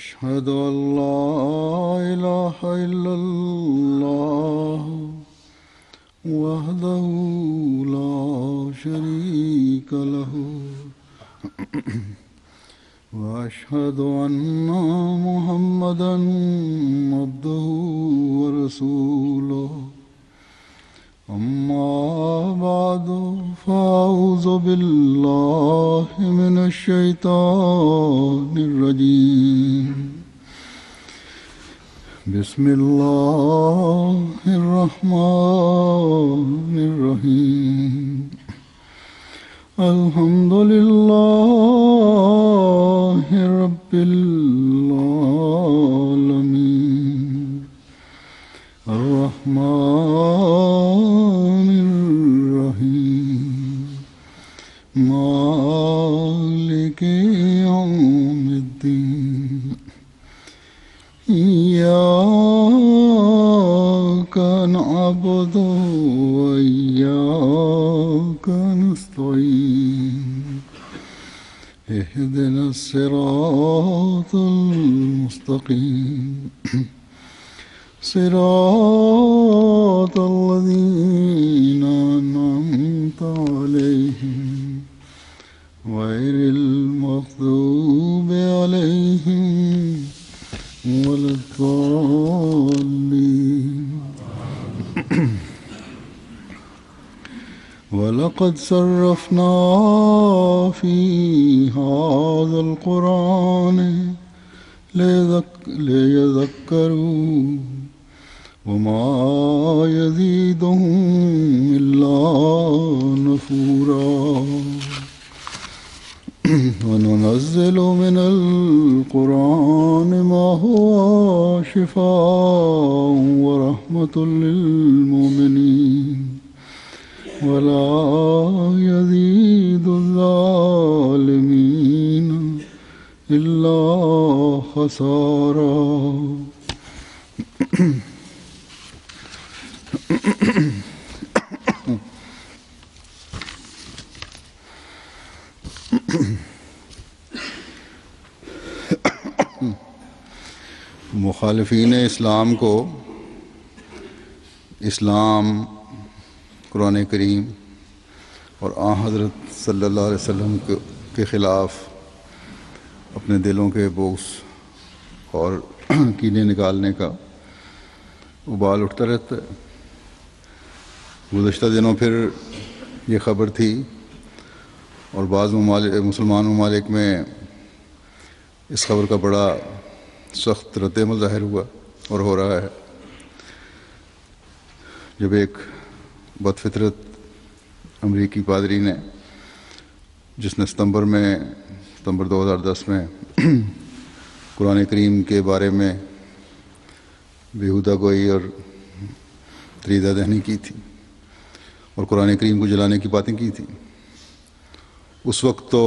أشهد أن لا إله إلا الله وحده لا شريك له وأشهد أن محمدا عبده ورسوله أما بعد فأعوذ بالله من الشيطان الرجيم بسم الله الرحمن الرحيم الحمد لله رب العالمين الرحمن الرحيم مالك يوم الدين إياك نعبد وإياك نستعين اهدنا الصراط المستقيم صراط الذين أنعمت عليهم غير المغضوب عليهم ولا الضالين ولقد صرفنا في هذا القرآن ليذكروا وما يزيدهم إلا نفورا وننزل من القرآن ما هو شفاء ورحمة للمؤمنين ولا يزيد الظالمين إلا خسارا مخالفین اسلام کو اسلام، قرآن کریم اور آن حضرت صلی اللہ علیہ وسلم کے خلاف اپنے دلوں کے بغض اور کینے نکالنے کا ابال اٹھتا رہتا ہے۔ گزشتہ دنوں پھر یہ خبر تھی اور بعض مسلمان ممالک میں اس خبر کا بڑا سخت رد عمل ظاہر ہوا اور ہو رہا ہے، جب ایک بد فطرت امریکی پادری نے، جس نے ستمبر 2010 میں قرآن کریم کے بارے میں بیہودہ گوئی اور دریدہ دہنی کی تھی اور قرآن کریم کو جلانے کی باتیں کی تھیں، اس وقت تو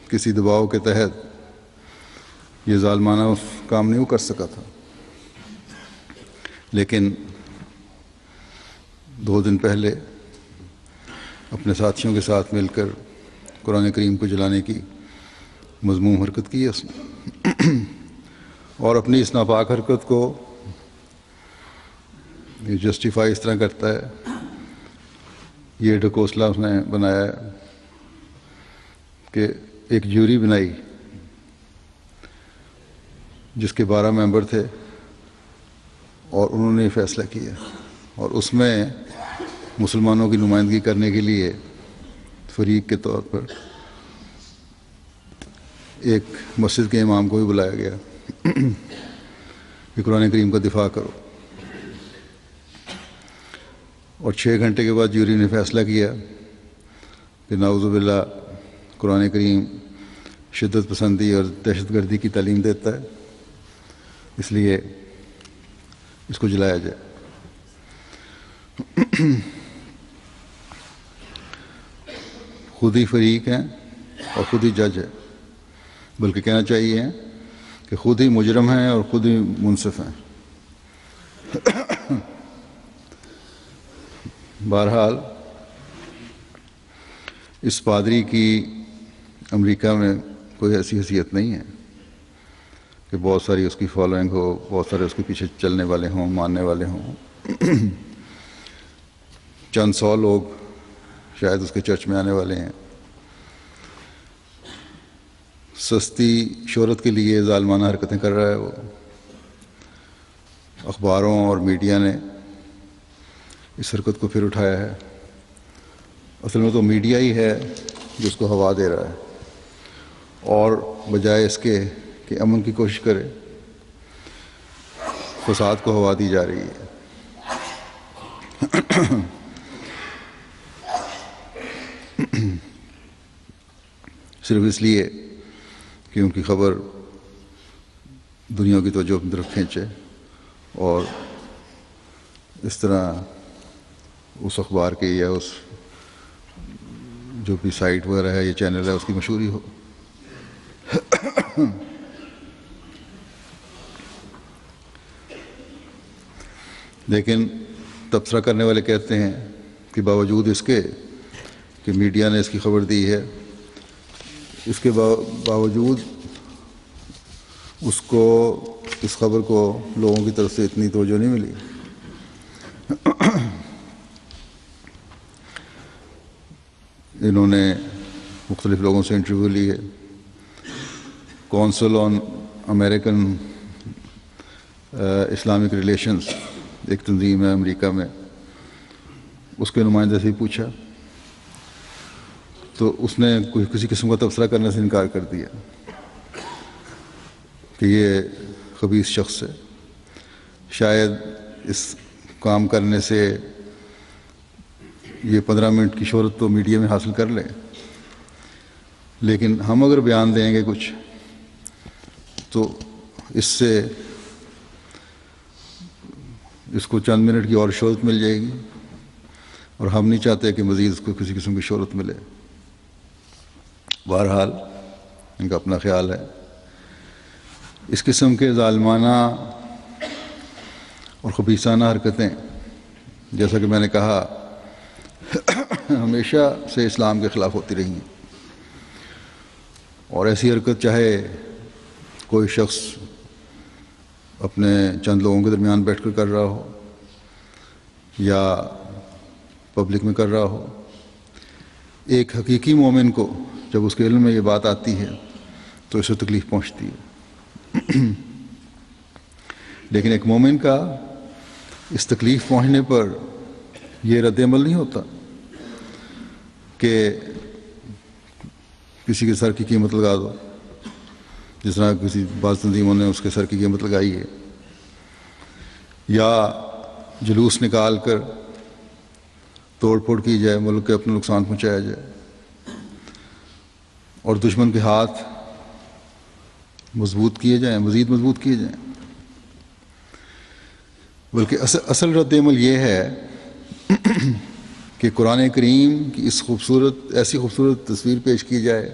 کسی دباؤ کے تحت یہ ظالمانہ کام نہیں کر سکا تھا، لیکن 2 دن پہلے اپنے ساتھیوں کے ساتھ مل کر قرآن کریم کو جلانے کی مذموم حرکت کی ہے اس نے، اور اپنی اس ناپاک حرکت کو یہ جسٹیفائی اس طرح کرتا ہے، یہ ڈھکوسلہ اس نے بنایا ہے کہ ایک جیوری بنائی جس کے 12 ممبر تھے اور انہوں نے فیصلہ کیا، اور اس میں مسلمانوں کی نمائندگی کرنے کے لیے فریق کے طور پر ایک مسجد کے امام کو بھی بلایا گیا کہ قرآن کریم کا دفاع کرو، اور 6 گھنٹے کے بعد جیوری نے فیصلہ کیا کہ نعوذ باللہ قرآن کریم شدت پسندی اور دہشت گردی کی تعلیم دیتا ہے، اس لیے اس کو جلایا جائے۔ خود ہی فریق ہیں اور خود ہی جج ہے، بلکہ کہنا چاہیے کہ خود ہی مجرم ہیں اور خود ہی منصف ہیں۔ بہرحال اس پادری کی امریکہ میں کوئی ایسی حیثیت نہیں ہے کہ کہ بہت ساری اس کی فالوئنگ ہو، بہت سارے اس کے پیچھے چلنے والے ہوں، ماننے والے ہوں. چند سو لوگ شاید اس کے چرچ میں آنے والے ہیں. سستی شہرت کے لیے ظالمانہ حرکتیں کر رہا ہے وہ. اخباروں اور میڈیا نے اس حرکت کو پھر اٹھایا ہے. اصل میں تو میڈیا ہی ہے جو اس کو ہوا دے رہا ہے، اور بجائے اس کے کہ امن کی کوشش کرے، فساد کو ہوا دی جا رہی ہے. صرف اس لیے کہ ان کی خبر دنیا کی توجہ اپنی طرف کھینچے، اور اس طرح اس اخبار کے یا اس جو بھی سائٹ وغیرہ ہے یا چینل ہے اس کی مشہوری ہو. لیکن تبصرہ کرنے والے کہتے ہیں کہ باوجود اس کے کہ میڈیا نے اس کی خبر دی ہے، اس کے باوجود اس کو اس خبر کو لوگوں کی طرف سے اتنی توجہ نہیں ملی. انہوں نے مختلف لوگوں سے انٹرویو لی ہے. کونسل آن امریکن اسلامک ریلیشنز ایک تنظیم ہے امریکہ میں، اس کے نمائندے سے ہی پوچھا تو اس نے کسی قسم کا تبصرہ کرنے سے انکار کر دیا کہ یہ خبیث شخص ہے. شاید اس کام کرنے سے یہ 15 منٹ کی شہرت تو میڈیا میں حاصل کر لے، لیکن ہم اگر بیان دیں گے کچھ تو اس سے اس کو چند منٹ کی اور شہرت مل جائے گی، اور ہم نہیں چاہتے کہ مزید اس کو کسی قسم کی شہرت ملے. بہرحال ان کا اپنا خیال ہے. اس قسم کے ظالمانہ اور خبیثانہ حرکتیں، جیسا کہ میں نے کہا، ہمیشہ سے اسلام کے خلاف ہوتی رہی ہیں. اور ایسی حرکت چاہے کوئی شخص اپنے چند لوگوں کے درمیان بیٹھ کر کر رہا ہو یا پبلک میں کر رہا ہو، ایک حقیقی مومن کو جب اس کے علم میں یہ بات آتی ہے تو اسے تکلیف پہنچتی ہے. لیکن ایک مومن کا اس تکلیف پہنچنے پر یہ رد عمل نہیں ہوتا کہ کسی کے سر کی قیمت لگا دو، جس طرح کسی بعض تنظیموں نے اس کے سر کی قیمت لگائی ہے، یا جلوس نکال کر توڑ پھوڑ کی جائے، ملک کے اپنا نقصان پہنچایا جائے، اور دشمن کے ہاتھ مضبوط کیے جائیں، مزید مضبوط کیے جائیں. بلکہ اصل رد عمل یہ ہے کہ قرآن کریم کی ایسی خوبصورت تصویر پیش کی جائے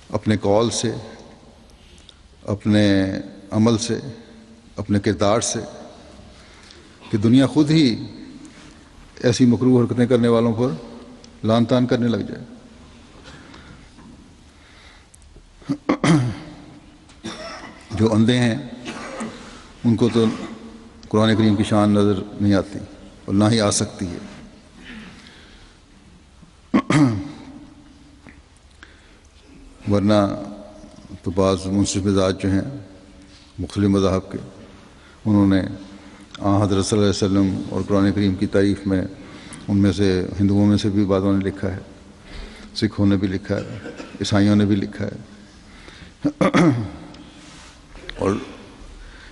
اپنے قول سے، اپنے عمل سے، اپنے کردار سے، کہ دنیا خود ہی ایسی مکروہ حرکتیں کرنے والوں پر لعن طعن کرنے لگ جائے. جو اندھے ہیں ان کو تو قرآن کریم کی شان نظر نہیں آتی اور نہ ہی آ سکتی ہے. ورنہ تو بعض منصف مزاج جو ہیں مختلف مذاہب کے، انہوں نے حضرت صلی اللہ علیہ وسلم اور قرآن کریم کی تعریف میں ان میں سے ہندوؤں میں سے بھی بعضوں نے لکھا ہے، سکھوں نے بھی لکھا ہے، عیسائیوں نے بھی لکھا ہے، اور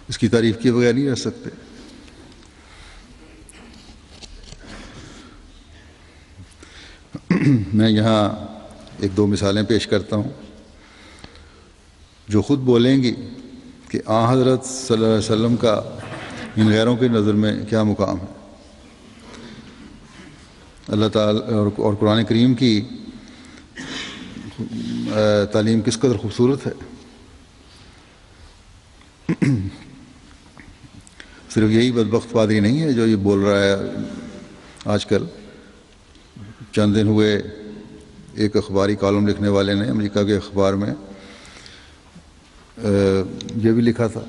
اس کی تعریف کیے بغیر نہیں رہ سکتے. میں یہاں ایک دو مثالیں پیش کرتا ہوں جو خود بولیں گی کہ حضرت صلی اللہ علیہ وسلم کا ان غیروں کی نظر میں کیا مقام ہے. اللہ تعالیٰ اور قرآن کریم کی تعلیم کس قدر خوبصورت ہے. صرف یہی بدبخت پادری نہیں ہے جو یہ بول رہا ہے آج کل. چند دن ہوئے ایک اخباری کالم لکھنے والے نے امریکہ کے اخبار میں یہ بھی لکھا تھا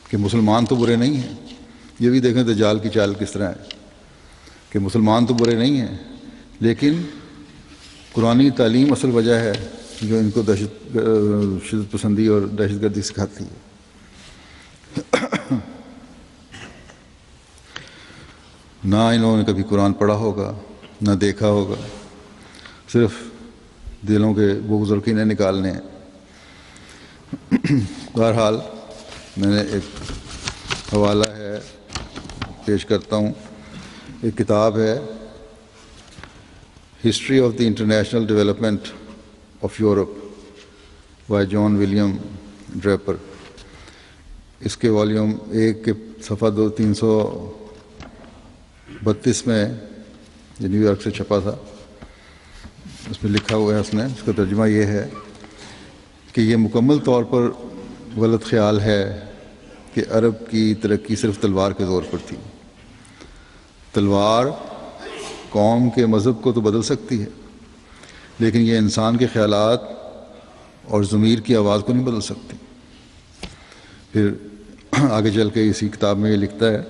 کہ مسلمان تو برے نہیں ہیں. یہ بھی دیکھیں دجال کی چال کس طرح ہے کہ مسلمان تو برے نہیں ہیں لیکن قرآنی تعلیم اصل وجہ ہے جو ان کو شدت پسندی اور دہشت گردی سکھاتی ہے. نہ انہوں نے کبھی قرآن پڑھا ہوگا نہ دیکھا ہوگا, صرف دلوں کے بغض اور کینے نکالنے ہیں. بہرحال میں نے ایک حوالہ ہے پیش کرتا ہوں. ایک کتاب ہے history of the international development of Europe by John William Draper. اس کے والیوم 1 کے صفحہ 332 میں یہ نیو یارک سے چھپا تھا. اس میں لکھا ہوا ہے, اس نے اس کا ترجمہ یہ ہے کہ یہ مکمل طور پر غلط خیال ہے کہ عرب کی ترقی صرف تلوار کے زور پر تھی. تلوار قوم کے مذہب کو تو بدل سکتی ہے لیکن یہ انسان کے خیالات اور ضمیر کی آواز کو نہیں بدل سکتی. پھر آگے چل کے اسی کتاب میں یہ لکھتا ہے,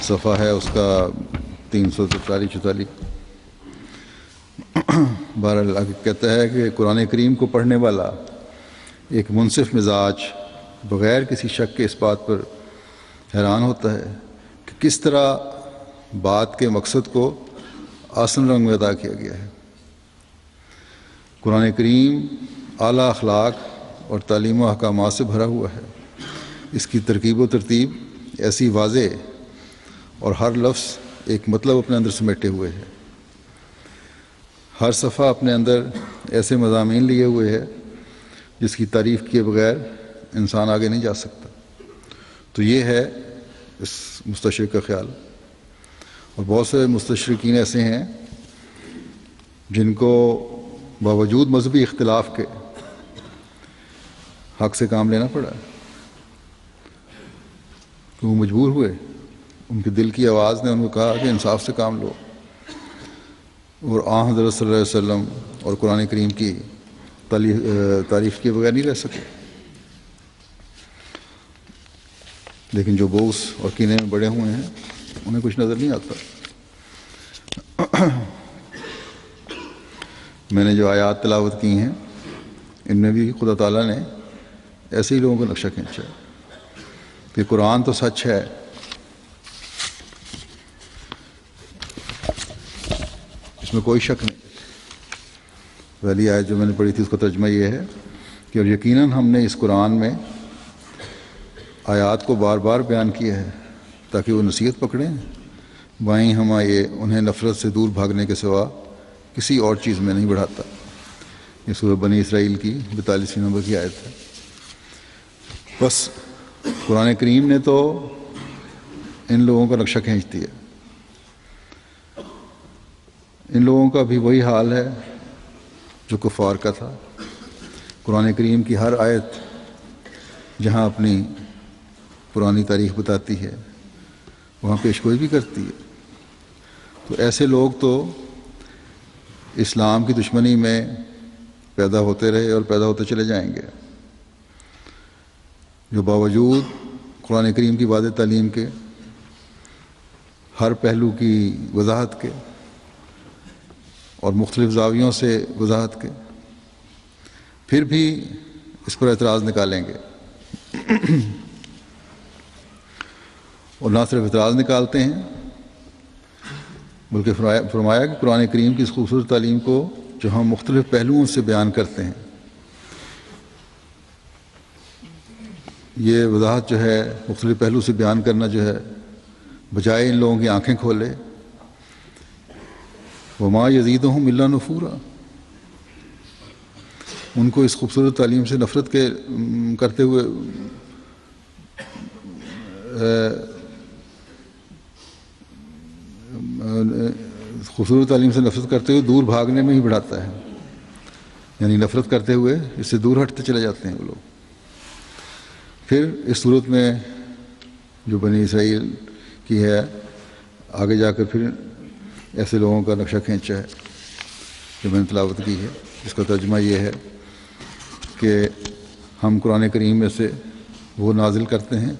صفحہ ہے اس کا 343-44. بہرحال آگے کہتا ہے کہ قرآن کریم کو پڑھنے والا ایک منصف مزاج بغیر کسی شک کے اس بات پر حیران ہوتا ہے کہ کس طرح بات کے مقصد کو آسن رنگ میں ادا کیا گیا ہے. قرآن کریم اعلیٰ اخلاق اور تعلیم و احکامات سے بھرا ہوا ہے. اس کی ترکیب و ترتیب ایسی واضح اور ہر لفظ ایک مطلب اپنے اندر سمیٹے ہوئے ہے. ہر صفحہ اپنے اندر ایسے مضامین لیے ہوئے ہے جس کی تعریف کیے بغیر انسان آگے نہیں جا سکتا. تو یہ ہے اس مستشرق کا خیال. اور بہت سے مستشرقین ایسے ہیں جن کو باوجود مذہبی اختلاف کے حق سے کام لینا پڑا کہ وہ مجبور ہوئے. ان کے دل کی آواز نے ان کو کہا کہ انصاف سے کام لو, اور آن حضرت صلی اللہ علیہ وسلم اور قرآن کریم کی تعریف کے بغیر نہیں رہ سکے. لیکن جو بغض اور کینے میں بڑے ہوئے ہیں انہیں کچھ نظر نہیں آتا. میں نے جو آیات تلاوت کی ہیں ان میں بھی خدا تعالیٰ نے ایسے ہی لوگوں کا نقشہ کھینچا ہے کہ قرآن تو سچ ہے, اس میں کوئی شک نہیں. پہلی آیت جو میں نے پڑھی تھی اس کا ترجمہ یہ ہے کہ اور یقیناً ہم نے اس قرآن میں آیات کو بار بار بیان کیا ہے تاکہ وہ نصیحت پکڑیں. بائیں ہم یہ انہیں نفرت سے دور بھاگنے کے سوا کسی اور چیز میں نہیں بڑھاتا. یہ سورہ بنی اسرائیل کی 42 نمبر کی آیت ہے. بس قرآن کریم نے تو ان لوگوں کا نقشہ کھینچ دیا. ان لوگوں کا بھی وہی حال ہے جو کفار کا تھا. قرآن کریم کی ہر آیت جہاں اپنی پرانی تاریخ بتاتی ہے وہاں پیشگوئی بھی کرتی ہے. تو ایسے لوگ تو اسلام کی دشمنی میں پیدا ہوتے رہے اور پیدا ہوتے چلے جائیں گے, جو باوجود قرآن کریم کی واضح تعلیم کے, ہر پہلو کی وضاحت کے اور مختلف زاویوں سے وضاحت کے, پھر بھی اس پر اعتراض نکالیں گے. اور نہ صرف اعتراض نکالتے ہیں بلکہ فرمایا کہ قرآن کریم کی اس خوبصورت تعلیم کو جو ہم مختلف پہلوؤں سے بیان کرتے ہیں, یہ وضاحت جو ہے مختلف پہلو سے بیان کرنا جو ہے بجائے ان لوگوں کی آنکھیں کھولے. وما یزیدہم الا نفورا, ان کو اس خوبصورت تعلیم سے نفرت کرتے ہوئے خوبصورت تعلیم سے نفرت کرتے ہوئے دور بھاگنے میں ہی بڑھاتا ہے. یعنی نفرت کرتے ہوئے اس سے دور ہٹتے چلے جاتے ہیں وہ لوگ. پھر اس صورت میں جو بنی اسرائیل کی ہے آگے جا کر پھر ایسے لوگوں کا نقشہ کھینچا ہے جو میں نے تلاوت کی ہے, جس کا ترجمہ یہ ہے کہ ہم قرآن کریم میں سے وہ نازل کرتے ہیں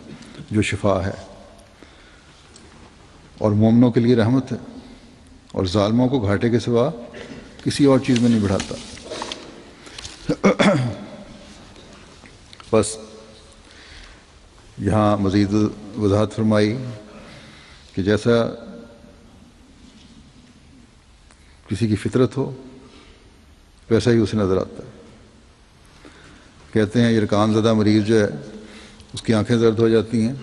جو شفا ہے اور مومنوں کے لیے رحمت ہے، اور ظالموں کو گھاٹے کے سوا کسی اور چیز میں نہیں بڑھاتا۔ بس یہاں مزید وضاحت فرمائی کہ جیسا کسی کی فطرت ہو ویسا ہی اسے نظر آتا ہے۔ کہتے ہیں یرکان زدہ مریض جو ہے اس کی آنکھیں زرد ہو جاتی ہیں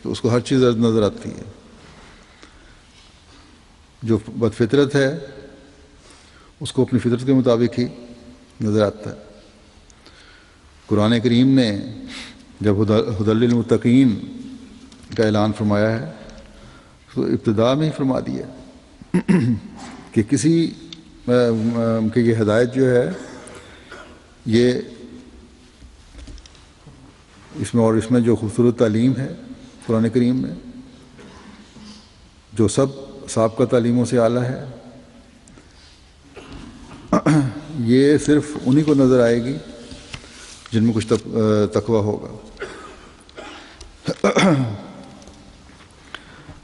تو اس کو ہر چیز زرد نظر آتی ہے۔ جو بد فطرت ہے اس کو اپنی فطرت کے مطابق ہی نظر آتا ہے۔ قرآن کریم نے جب ہدی للمتقین کا اعلان فرمایا ہے تو ابتدا میں ہی فرما دیا کہ کہ یہ ہدایت جو ہے یہ اس میں جو خوبصورت تعلیم ہے قرآن کریم میں، جو سب سابقہ تعلیموں سے اعلیٰ ہے، یہ صرف انہی کو نظر آئے گی جن میں کچھ تقویٰ ہوگا۔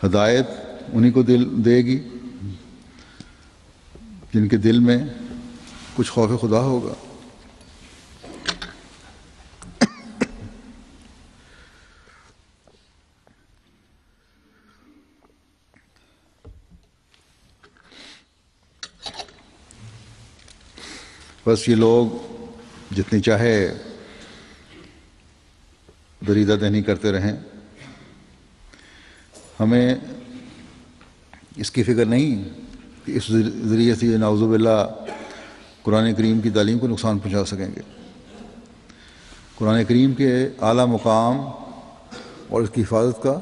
ہدایت انہی کو دے گی جن کے دل میں کچھ خوف خدا ہوگا۔ بس یہ لوگ جتنی چاہے دریدہ دہنی کرتے رہیں، ہمیں اس کی فکر نہیں کہ اس ذریعے سے نعوذ باللہ قرآن کریم کی تعلیم کو نقصان پہنچا سکیں گے۔ قرآن کریم کے اعلیٰ مقام اور اس کی حفاظت کا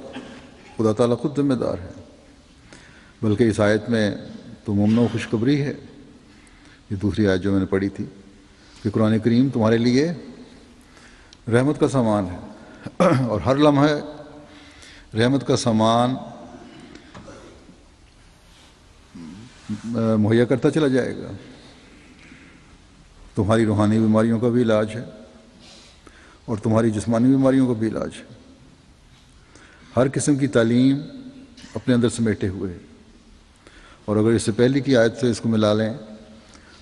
خدا تعالیٰ خود ذمہ دار ہے، بلکہ اس آیت میں تو مومنوں کو خوشخبری ہے۔ یہ دوسری آیت جو میں نے پڑھی تھی کہ قرآن کریم تمہارے لیے رحمت کا سامان ہے اور ہر لمحہ رحمت کا سامان مہیا کرتا چلا جائے گا۔ تمہاری روحانی بیماریوں کا بھی علاج ہے اور تمہاری جسمانی بیماریوں کا بھی علاج ہے۔ ہر قسم کی تعلیم اپنے اندر سمیٹے ہوئے ہے، اور اگر اس سے پہلے کی آیت سے اس کو ملا لیں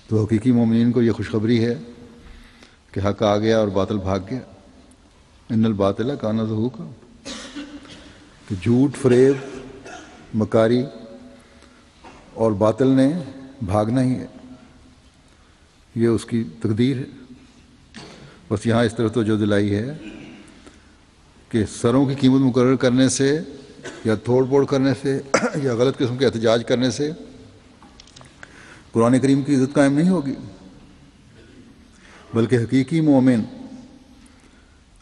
تو حقیقی مومنین کو یہ خوشخبری ہے کہ حق آ گیا اور باطل بھاگ گیا۔ ان الباطل کان زہوقا، کہ جھوٹ، فریب، مکاری اور باطل نے بھاگنا ہی ہے، یہ اس کی تقدیر ہے۔ بس یہاں اس طرح توجہ دلائی ہے کہ سروں کی قیمت مقرر کرنے سے یا توڑ پھوڑ کرنے سے یا غلط قسم کے احتجاج کرنے سے قرآن کریم کی عزت قائم نہیں ہوگی، بلکہ حقیقی مومن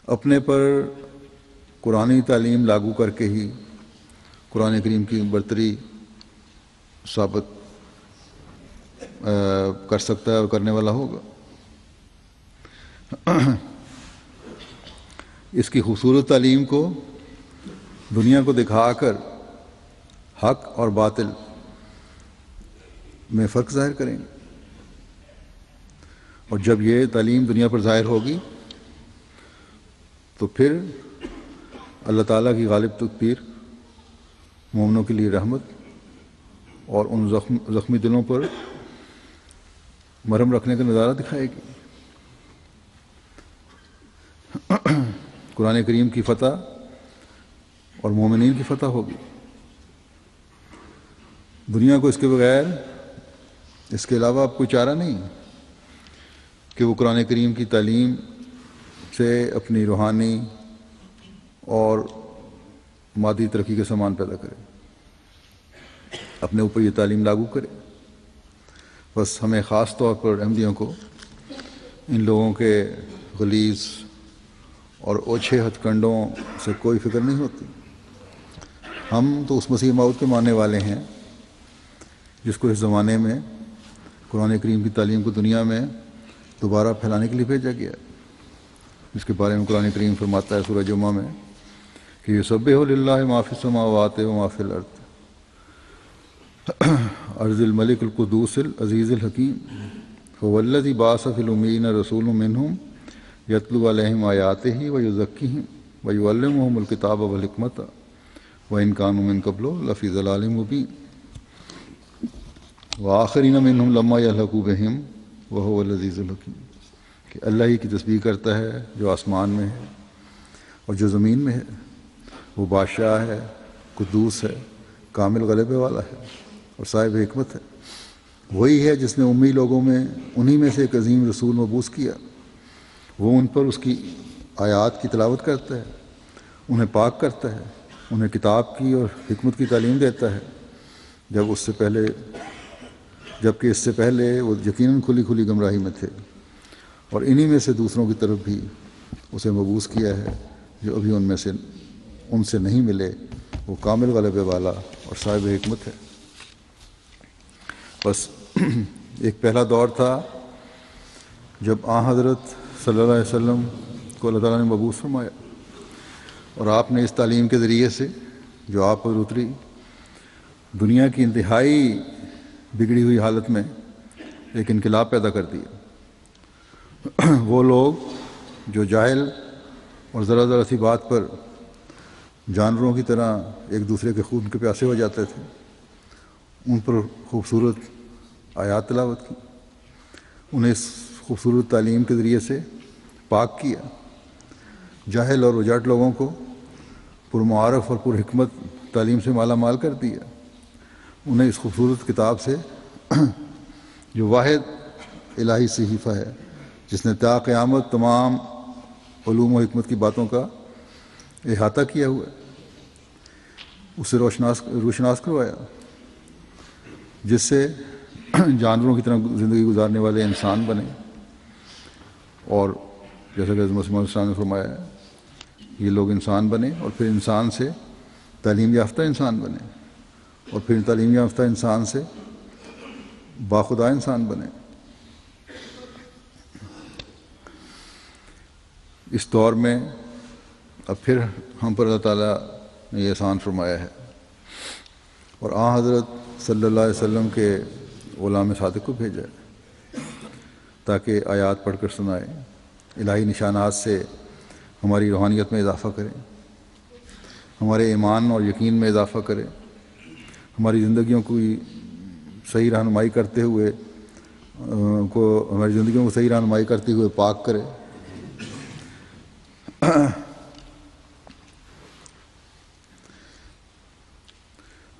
اپنے پر قرآنی تعلیم لاگو کر کے ہی قرآن کریم کی برتری ثابت کر سکتا ہے اور کرنے والا ہوگا۔ اس کی خوبصورت تعلیم کو دنیا کو دکھا کر حق اور باطل میں فرق ظاہر کریں گے، اور جب یہ تعلیم دنیا پر ظاہر ہوگی تو پھر اللہ تعالیٰ کی غالب تدبیر مومنوں کے لیے رحمت اور ان زخمی دلوں پر مرہم رکھنے کا نظارہ دکھائے گی۔ قرآن کریم کی فتح اور مومنین کی فتح ہوگی۔ دنیا کو اس کے بغیر، اس کے علاوہ اب کوئی چارہ نہیں کہ وہ قرآن کریم کی تعلیم سے اپنی روحانی اور مادی ترقی کے سامان پیدا کرے، اپنے اوپر یہ تعلیم لاگو کرے۔ بس ہمیں خاص طور پر احمدیوں کو ان لوگوں کے غلیظ اور اوچھے ہتھ کنڈوں سے کوئی فکر نہیں ہوتی۔ ہم تو اس مسیح موعود کے ماننے والے ہیں جس کو اس زمانے میں قرآن کریم کی تعلیم کو دنیا میں دوبارہ پھیلانے کے لیے بھیجا گیا، جس کے بارے میں قرآن کریم فرماتا ہے سورہ جمعہ میں کہ یسبح للہ ما فی السماوات و ما فی الارض عرض الملک القدوس العزیز الحکیم هو الذی بعث فی الامیین رسول منہم یتلو علیہم آیاتہ ویزکیہم ویعلمہم الکتاب والحکمۃ وإن كانوا من قبل لفی ضلال مبین وآخرین منہم لما یلحقوا بہم وہو العزیز الحکیم، کہ اللہ ہی کی تسبیح کرتا ہے جو آسمان میں ہے اور جو زمین میں ہے، وہ بادشاہ ہے، قدوس ہے، کامل غلبے والا ہے اور صاحب حکمت ہے۔ وہی ہے جس نے امی لوگوں میں انہی میں سے ایک عظیم رسول مبعوث کیا، وہ ان پر اس کی آیات کی تلاوت کرتا ہے، انہیں پاک کرتا ہے، انہیں کتاب کی اور حکمت کی تعلیم دیتا ہے، جبکہ اس سے پہلے وہ یقیناً کھلی کھلی گمراہی میں تھے، اور انہی میں سے دوسروں کی طرف بھی اسے مبعوث کیا ہے جو ابھی ان سے نہیں ملے، وہ کامل غلبے والا اور صاحب حکمت ہے۔ بس ایک پہلا دور تھا جب حضرت صلی اللہ علیہ وسلم کو اللہ تعالیٰ نے مبعوث فرمایا، اور آپ نے اس تعلیم کے ذریعے سے جو آپ پر اتری، دنیا کی انتہائی بگڑی ہوئی حالت میں ایک انقلاب پیدا کر دیا۔ وہ لوگ جو جاہل اور ذرا ذرا سی بات پر جانوروں کی طرح ایک دوسرے کے خون کے پیاسے ہو جاتے تھے، ان پر خوبصورت آیات تلاوت کی، انہیں اس خوبصورت تعلیم کے ذریعے سے پاک کیا، جاہل اور اجاٹ لوگوں کو پرمعارف اور پرحکمت تعلیم سے مالا مال کر دیا، انہیں اس خوبصورت کتاب سے جو واحد الہی صحیفہ ہے جس نے تا قیامت تمام علوم و حکمت کی باتوں کا احاطہ کیا ہوا ہے، اسے روشناس کروایا، جس سے جانوروں کی طرح زندگی گزارنے والے انسان بنے، اور جیسا کہ حضرت مسیح موعود نے فرمایا ہے، یہ لوگ انسان بنے اور پھر انسان سے تعلیم یافتہ انسان بنے، اور پھر تعلیم یافتہ انسان سے باخدا انسان بنے۔ اس دور میں اب پھر ہم پر اللہ تعالیٰ نے یہ احسان فرمایا ہے، اور حضرت صلی اللہ علیہ وسلم کے غلام صادق کو بھیجا ہے تاکہ آیات پڑھ کر سنائے، الہی نشانات سے ہماری روحانیت میں اضافہ کریں، ہمارے ایمان اور یقین میں اضافہ کریں، ہماری زندگیوں کو صحیح رہنمائی کرتے ہوئے پاک کرے۔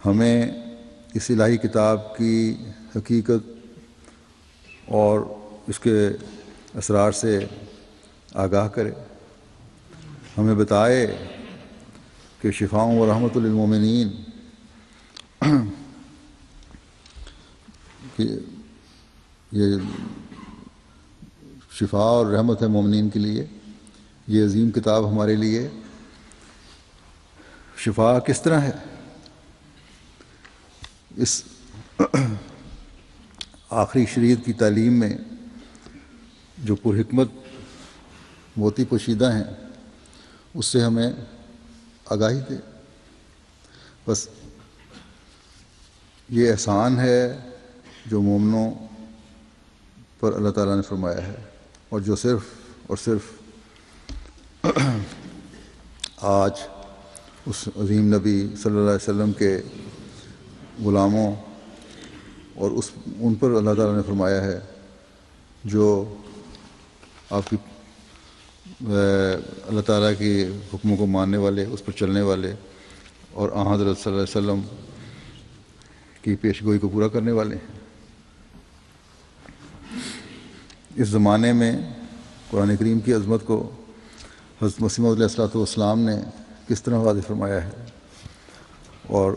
ہمیں اس الہی کتاب کی حقیقت اور اس کے اسرار سے آگاہ کرے، ہمیں بتائے کہ شفاء و رحمت للمومنین، کہ یہ شفاء اور رحمت ہے مومنین کے لیے، یہ عظیم کتاب ہمارے لیے شفاء کس طرح ہے۔ اس آخری شریعت کی تعلیم میں جو پرحکمت موتی پوشیدہ ہیں اس سے ہمیں آگاہی دے۔ بس یہ احسان ہے جو مومنوں پر اللہ تعالیٰ نے فرمایا ہے، اور جو صرف آج اس عظیم نبی صلی اللہ علیہ وسلم کے غلاموں اور ان پر اللہ تعالیٰ نے فرمایا ہے جو آپ کی اللہ تعالیٰ کی حکموں کو ماننے والے، اس پر چلنے والے، اور حضرت صلی اللہ علیہ وسلم کی پیش گوئی کو پورا کرنے والے ہیں۔ اس زمانے میں قرآن کریم کی عظمت کو حضرت مسیح موعود علیہ السلام نے کس طرح واضح فرمایا ہے، اور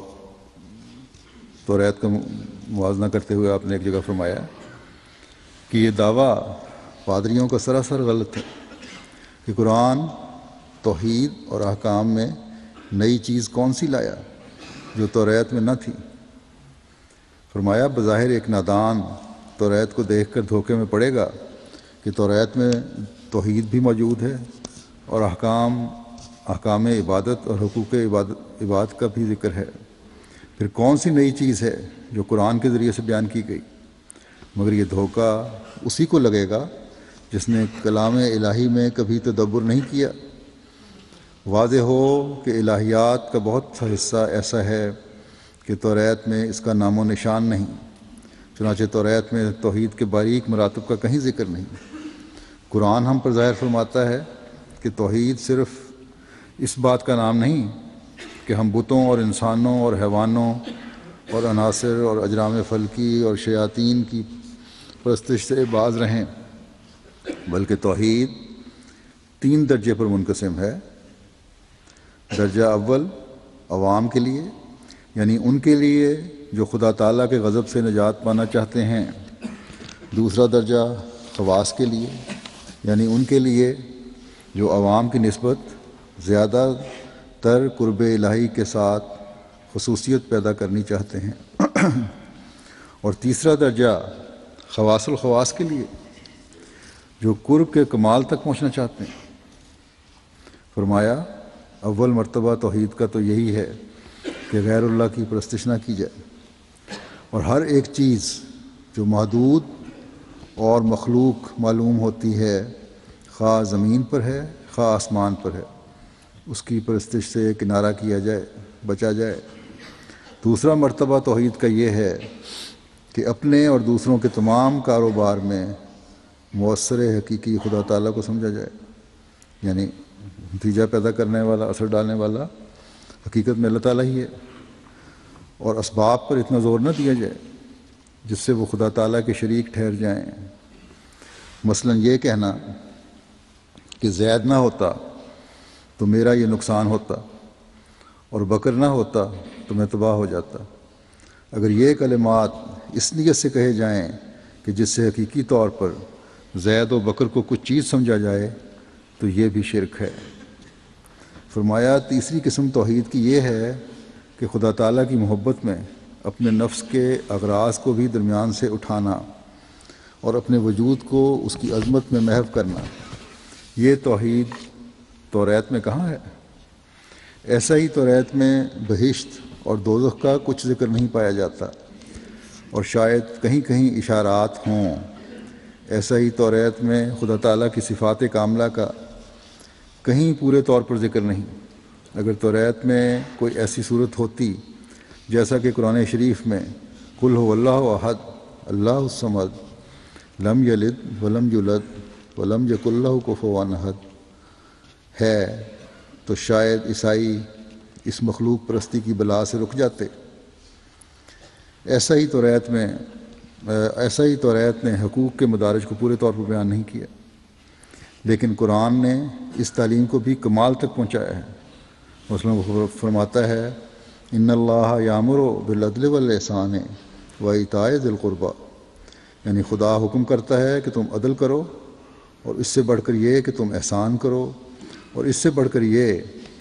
توریت کا موازنہ کرتے ہوئے آپ نے ایک جگہ فرمایا کہ یہ دعویٰ پادریوں کا سراسر غلط ہے کہ قرآن توحید اور احکام میں نئی چیز کون سی لایا جو توریت میں نہ تھی۔ فرمایا بظاہر ایک نادان توریت کو دیکھ کر دھوکے میں پڑے گا کہ توریت میں توحید بھی موجود ہے اور احکام عبادت اور حقوق عبادت کا بھی ذکر ہے، پھر کون سی نئی چیز ہے جو قرآن کے ذریعے سے بیان کی گئی؟ مگر یہ دھوکہ اسی کو لگے گا جس نے کلام الہی میں کبھی تدبر نہیں کیا، واضح ہو کہ الہیات کا بہت سا حصہ ایسا ہے کہ توریت میں اس کا نام و نشان نہیں۔ چنانچہ توریت میں توحید کے باریک مراتب کا کہیں ذکر نہیں۔ قرآن ہم پر ظاہر فرماتا ہے کہ توحید صرف اس بات کا نام نہیں کہ ہم بتوں اور انسانوں اور حیوانوں اور عناصر اور اجرام فلکی اور شیاطین کی پرستش سے باز رہیں، بلکہ توحید 3 درجے پر منقسم ہے۔ درجہ اول عوام کے لیے، یعنی ان کے لیے جو خدا تعالیٰ کے غضب سے نجات پانا چاہتے ہیں۔ دوسرا درجہ خواص کے لیے، یعنی ان کے لیے جو عوام کی نسبت زیادہ تر قرب الہی کے ساتھ خصوصیت پیدا کرنی چاہتے ہیں۔ اور تیسرا درجہ خواص الخواص کے لیے جو قرب کے کمال تک پہنچنا چاہتے ہیں۔ فرمایا اول مرتبہ توحید کا تو یہی ہے کہ غیر اللہ کی پرستش نہ کی جائے، اور ہر ایک چیز جو محدود اور مخلوق معلوم ہوتی ہے، خواہ زمین پر ہے خواہ آسمان پر ہے، اس کی پرستش سے کنارہ کیا جائے، بچا جائے۔ دوسرا مرتبہ توحید کا یہ ہے کہ اپنے اور دوسروں کے تمام کاروبار میں مؤثر حقیقی خدا تعالیٰ کو سمجھا جائے، یعنی نتیجہ پیدا کرنے والا، اثر ڈالنے والا حقیقت میں اللہ تعالیٰ ہی ہے، اور اسباب پر اتنا زور نہ دیا جائے جس سے وہ خدا تعالیٰ کے شریک ٹھہر جائیں۔ مثلا یہ کہنا کہ زید نہ ہوتا تو میرا یہ نقصان ہوتا، اور بکر نہ ہوتا تو میں تباہ ہو جاتا۔ اگر یہ کلمات اس نیت سے کہے جائیں کہ جس سے حقیقی طور پر زید و بکر کو کچھ چیز سمجھا جائے تو یہ بھی شرک ہے۔ فرمایا تیسری قسم توحید کی یہ ہے کہ خدا تعالیٰ کی محبت میں اپنے نفس کے اغراض کو بھی درمیان سے اٹھانا اور اپنے وجود کو اس کی عظمت میں محو کرنا۔ یہ توحید توریت میں کہاں ہے؟ ایسا ہی توریت میں بہشت اور دوزخ کا کچھ ذکر نہیں پایا جاتا، اور شاید کہیں کہیں اشارات ہوں۔ ایسا ہی توریت میں خدا تعالیٰ کی صفات کاملہ کا کہیں پورے طور پر ذکر نہیں۔ اگر توریت میں کوئی ایسی صورت ہوتی جیسا کہ قرآن شریف میں قل هو اللہ احد اللہ الصمد لم یلد ولم یولد ولم یکن لہ کفوا احد ہے، تو شاید عیسائی اس مخلوق پرستی کی بلا سے رک جاتے۔ ایسا ہی توریت نے حقوق کے مدارج کو پورے طور پر بیان نہیں کیا، لیکن قرآن نے اس تعلیم کو بھی کمال تک پہنچایا ہے۔ مثلا وہ فرماتا ہے ان اللہ یامر بالعدل والاحسان وایتاء ذی القربی، یعنی خدا حکم کرتا ہے کہ تم عدل کرو، اور اس سے بڑھ کر یہ کہ تم احسان کرو، اور اس سے بڑھ کر یہ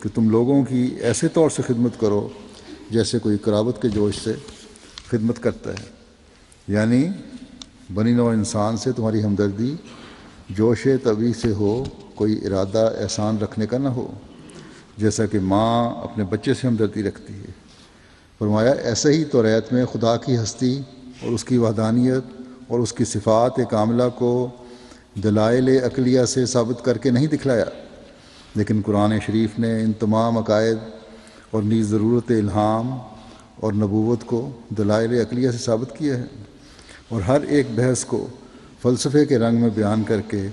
کہ تم لوگوں کی ایسے طور سے خدمت کرو جیسے کوئی قرابت کے جوش سے خدمت کرتا ہے، یعنی بنی نوع انسان سے تمہاری ہمدردی جوش طبعی سے ہو، کوئی ارادہ احسان رکھنے کا نہ ہو، جیسا کہ ماں اپنے بچے سے ہمدردی رکھتی ہے۔ فرمایا ایسا ہی توریت میں خدا کی ہستی اور اس کی وحدانیت اور اس کی صفات کاملہ کو دلائل عقلیہ سے ثابت کر کے نہیں دکھلایا، لیکن قرآن شریف نے ان تمام عقائد اور نیز ضرورت الہام اور نبوت کو دلائل عقلیہ سے ثابت کیا ہے، اور ہر ایک بحث کو فلسفے کے رنگ میں بیان کر کے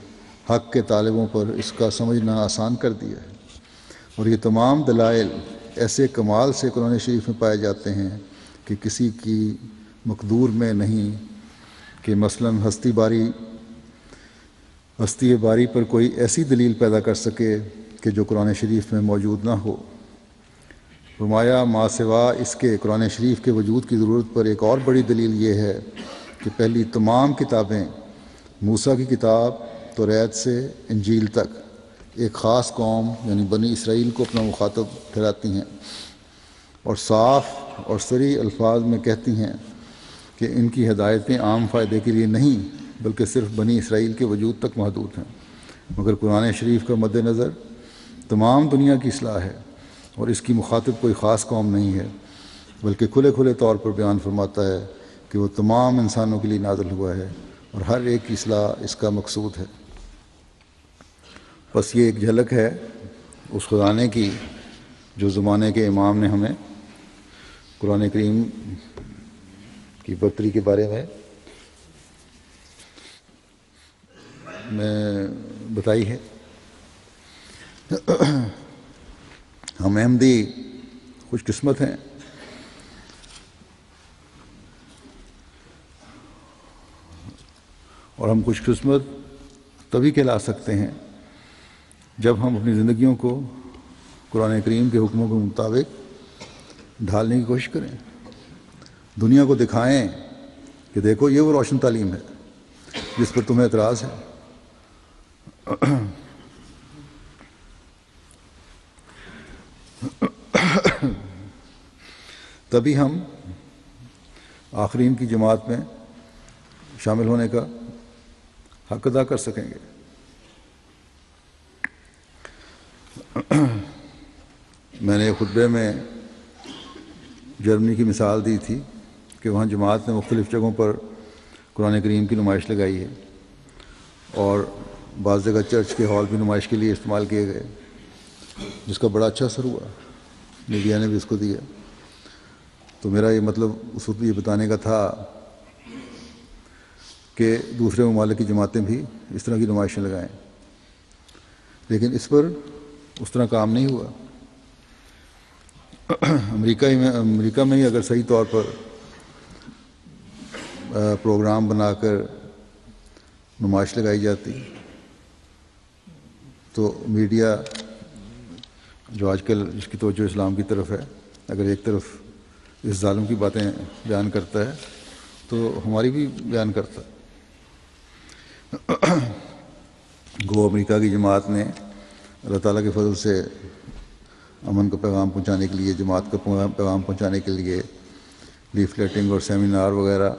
حق کے طالبوں پر اس کا سمجھنا آسان کر دیا ہے۔ اور یہ تمام دلائل ایسے کمال سے قرآن شریف میں پائے جاتے ہیں کہ کسی کی مقدور میں نہیں کہ مثلا ہستی باری پر کوئی ایسی دلیل پیدا کر سکے کہ جو قرآن شریف میں موجود نہ ہو۔ فرمایا ما سوا اس کے قرآن شریف کے وجود کی ضرورت پر ایک اور بڑی دلیل یہ ہے کہ پہلی تمام کتابیں موسیٰ کی کتاب توریت سے انجیل تک ایک خاص قوم یعنی بنی اسرائیل کو اپنا مخاطب ٹھہراتی ہیں، اور صاف اور صریح الفاظ میں کہتی ہیں کہ ان کی ہدایتیں عام فائدے کے لیے نہیں بلکہ صرف بنی اسرائیل کے وجود تک محدود ہیں۔ مگر قرآن شریف کا مد نظر تمام دنیا کی اصلاح ہے، اور اس کی مخاطب کوئی خاص قوم نہیں ہے، بلکہ کھلے طور پر بیان فرماتا ہے کہ وہ تمام انسانوں کے لیے نازل ہوا ہے، اور ہر ایک کی اصلاح اس کا مقصود ہے۔ بس یہ ایک جھلک ہے اس خزانے کی جو زمانے کے امام نے ہمیں قرآن کریم کی برتری کے بارے میں بتائی ہے. ہم احمدی خوش قسمت ہیں اور ہم خوش قسمت تبھی کہلا سکتے ہیں جب ہم اپنی زندگیوں کو قرآن کریم کے حکموں کے مطابق ڈھالنے کی کوشش کریں, دنیا کو دکھائیں کہ دیکھو یہ وہ روشن تعلیم ہے جس پر تمہیں اعتراض ہے. تبھی ہم آخرین کی جماعت میں شامل ہونے کا حق ادا کر سکیں گے. میں نے خطبے میں جرمنی کی مثال دی تھی کہ وہاں جماعت نے مختلف جگہوں پر قرآن کریم کی نمائش لگائی ہے اور بعض جگہ چرچ کے ہال بھی نمائش کے لیے استعمال کیے گئے, جس کا بڑا اچھا اثر ہوا, میڈیا نے بھی اس کو دیا. تو میرا یہ مطلب اس وقت یہ بتانے کا تھا کہ دوسرے ممالک کی جماعتیں بھی اس طرح کی نمائشیں لگائیں, لیکن اس پر اس طرح کام نہیں ہوا. امریکہ میں ہی اگر صحیح طور پر پروگرام بنا کر نمائش لگائی جاتی تو میڈیا جو آج کل جس کی توجہ اسلام کی طرف ہے, اگر ایک طرف اس ظالم کی باتیں بیان کرتا ہے تو ہماری بھی بیان کرتا ہے. گو امریکہ کی جماعت نے اللہ تعالیٰ کے فضل سے امن کا پیغام پہنچانے کے لیے, جماعت کا پیغام پہنچانے کے لیے لیفلیٹنگ اور سیمینار وغیرہ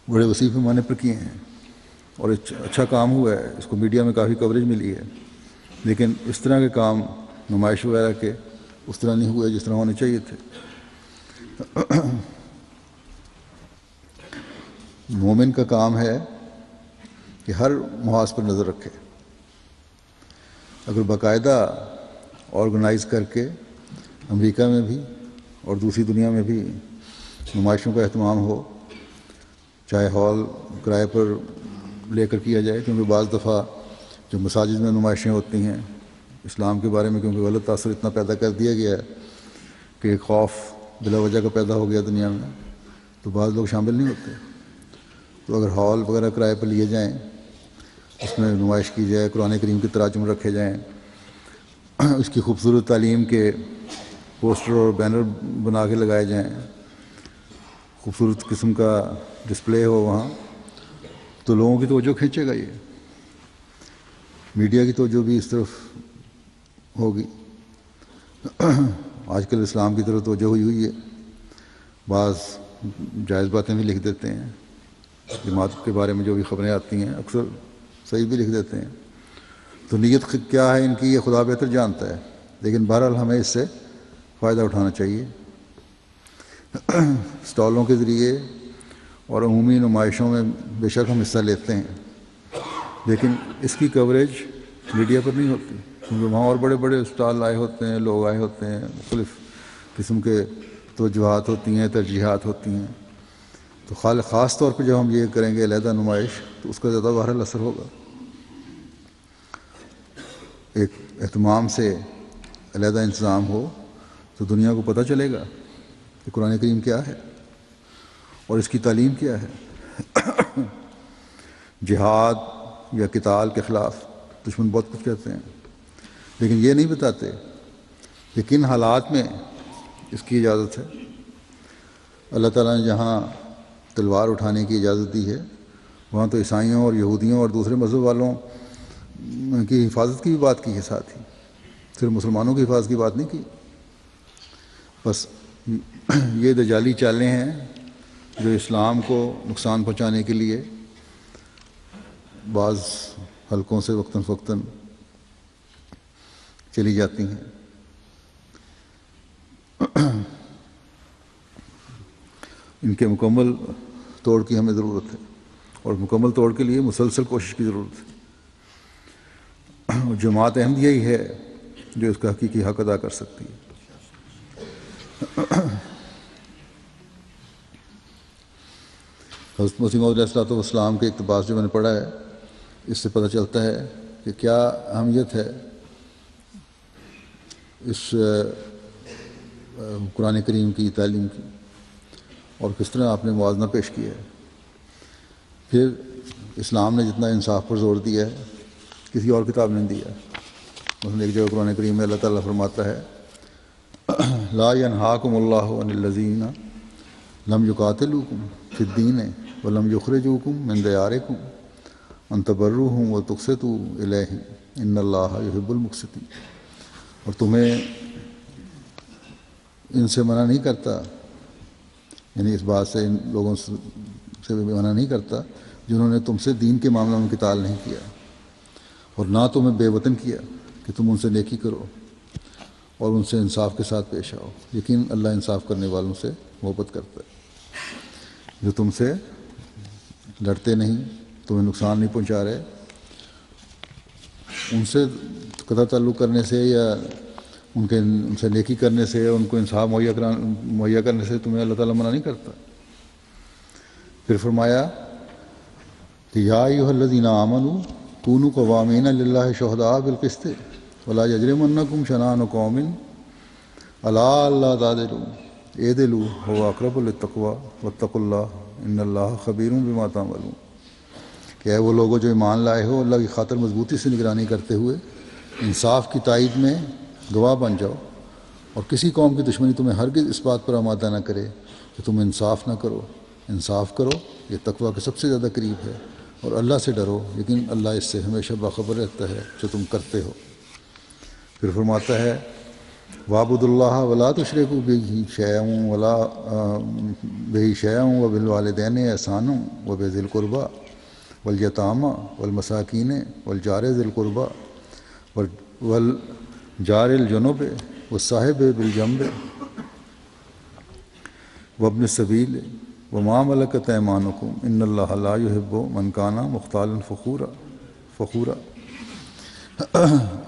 بڑے وسیع پیمانے پر کیے ہیں اور اچھا کام ہوا ہے, اس کو میڈیا میں کافی کوریج ملی ہے. لیکن اس طرح کے کام نمائش وغیرہ کے اس طرح نہیں ہوئے جس طرح ہونے چاہیے تھے. مومن کا کام ہے کہ ہر محاذ پر نظر رکھے. اگر باقاعدہ آرگنائز کر کے امریکہ میں بھی اور دوسری دنیا میں بھی نمائشوں کا اہتمام ہو, چاہے ہال کرائے پر لے کر کیا جائے, کیونکہ بعض دفعہ جو مساجد میں نمائشیں ہوتی ہیں اسلام کے بارے میں کیونکہ غلط تاثر اتنا پیدا کر دیا گیا ہے کہ ایک خوف بلا وجہ کا پیدا ہو گیا دنیا میں, تو بعض لوگ شامل نہیں ہوتے. تو اگر ہال وغیرہ کرائے پر لیے جائیں, اس میں نمائش کی جائے, قرآن کریم کے تراجم رکھے جائیں, اس کی خوبصورت تعلیم کے پوسٹر اور بینر بنا کے لگائے جائیں, خوبصورت قسم کا ڈسپلے ہو وہاں, تو لوگوں کی توجہ کھینچے گا. یہ میڈیا کی توجہ بھی اس طرف ہوگی. آج کل اسلام کی طرف توجہ ہوئی ہے, بعض جائز باتیں بھی لکھ دیتے ہیں, جماعت کے بارے میں جو بھی خبریں آتی ہیں اکثر صحیح بھی لکھ دیتے ہیں. تو نیت کیا ہے ان کی یہ خدا بہتر جانتا ہے, لیکن بہرحال ہمیں اس سے فائدہ اٹھانا چاہیے. اسٹالوں کے ذریعے اور عمومی نمائشوں میں بے شک ہم حصہ لیتے ہیں, لیکن اس کی کوریج میڈیا پر نہیں ہوتی, کیونکہ وہاں اور بڑے بڑے اسٹال آئے ہوتے ہیں, لوگ آئے ہوتے ہیں, مختلف قسم کے توجہات ہوتی ہیں, ترجیحات ہوتی ہیں. تو خاص طور پہ جب ہم یہ کریں گے علیحدہ نمائش, تو اس کا زیادہ بہرحال اثر ہوگا. ایک اہتمام سے علیحدہ انتظام ہو تو دنیا کو پتہ چلے گا کہ قرآن کریم کیا ہے اور اس کی تعلیم کیا ہے. جہاد یا قتال کے خلاف دشمن بہت کچھ کہتے ہیں, لیکن یہ نہیں بتاتے کہ کن حالات میں اس کی اجازت ہے. اللہ تعالیٰ نے جہاں تلوار اٹھانے کی اجازت دی ہے, وہاں تو عیسائیوں اور یہودیوں اور دوسرے مذہب والوں کی حفاظت کی بھی بات کی ہے, ساتھ ہی صرف مسلمانوں کی حفاظت کی بات نہیں کی. بس یہ دجالی چالیں ہیں جو اسلام کو نقصان پہنچانے کے لیے بعض حلقوں سے وقتاً فوقتاً چلی جاتی ہیں. ان کے مکمل توڑ کی ہمیں ضرورت ہے, اور مکمل توڑ کے لیے مسلسل کوشش کی ضرورت ہے. جماعت احمدیہ ہی ہے جو اس کا حقیقی حق ادا کر سکتی ہے۔ حضرت مسیح موعود علیہ السلام کے اقتباس جو میں نے پڑھا ہے، اس سے پتہ چلتا ہے کہ کیا اہمیت ہے اس قرآن کریم کی تعلیم کی، اور کس طرح آپ نے موازنہ پیش کیا ہے۔ پھر اسلام نے جتنا انصاف پر زور دیا ہے کسی اور کتاب نے دیا ہے۔ مثلا ایک جگہ قرآن کریم میں اللہ تعالیٰ فرماتا ہے لا ینہاکم اللہ عن الذین لم یقاتلوکم فی الدین ولم یخرجوکم من دیارکم ان تبروہم وتقسطوا الیہم ان اللہ یحب المقسطین۔ اور تمہیں ان سے منع نہیں کرتا، یعنی اس بات سے ان لوگوں سے منع نہیں کرتا جنہوں نے تم سے دین کے معاملوں میں قتال نہیں کیا، اور نہ تمہیں بے وطن کیا کہ تم ان سے نیکی کرو اور ان سے انصاف کے ساتھ پیش آؤ۔ یقین اللہ انصاف کرنے والوں سے محبت کرتا ہے، جو تم سے لڑتے نہیں، تمہیں نقصان نہیں پہنچا رہے، ان سے قطع تعلق کرنے سے یا ان سے نیکی کرنے سے یا ان کو انصاف مہیا کرنے سے تمہیں اللہ تعالیٰ منع نہیں کرتا۔ پھر فرمایا کہ یا ایھا الذین آمنوا کونوا قوامین للہ شہداء بالقسط ولا یجرمنکم شنآن قوم علی الا تعدلوا اعدلوا هو اقرب للتقوی واتقوا اللہ ان اللہ خبیر بما تعملون۔ کہ اے وہ لوگوں جو ایمان لائے ہو، اللہ کی خاطر مضبوطی سے نگرانی کرتے ہوئے انصاف کی تائید میں گواہ بن جاؤ، اور کسی قوم کی دشمنی تمہیں ہرگز اس بات پر آمادہ نہ کرے کہ تم انصاف نہ کرو۔ انصاف کرو، یہ تقویٰ کے سب سے زیادہ قریب ہے، اور اللہ سے ڈرو، لیکن اللہ اس سے ہمیشہ باخبر رہتا ہے جو تم کرتے ہو۔ پھر فرماتا ہے وَاعْبُدُوا اللَّهَ وَلَا تُشْرِكُوا بِهِ شَيْئًا وَبِالْوَالِدَيْنِ إِحْسَانًا وَبِذِي الْقُرْبَىٰ وَالْيَتَامَىٰ وَالْمَسَاكِينِ وَالْجَارِ ذِي الْقُرْبَىٰ وَالْجَارِ الْجُنُبِ وَالصَّاحِبِ بِالْجَنبِ وَابْنِ السَّبِيلِ وَمَا مَلَكَتْ أَيْمَانُكُمْ إِنَّ اللَّهَ لَا يُحِبُّ مَنْ كَانَ مُخْتَالًا فَخُورًا۔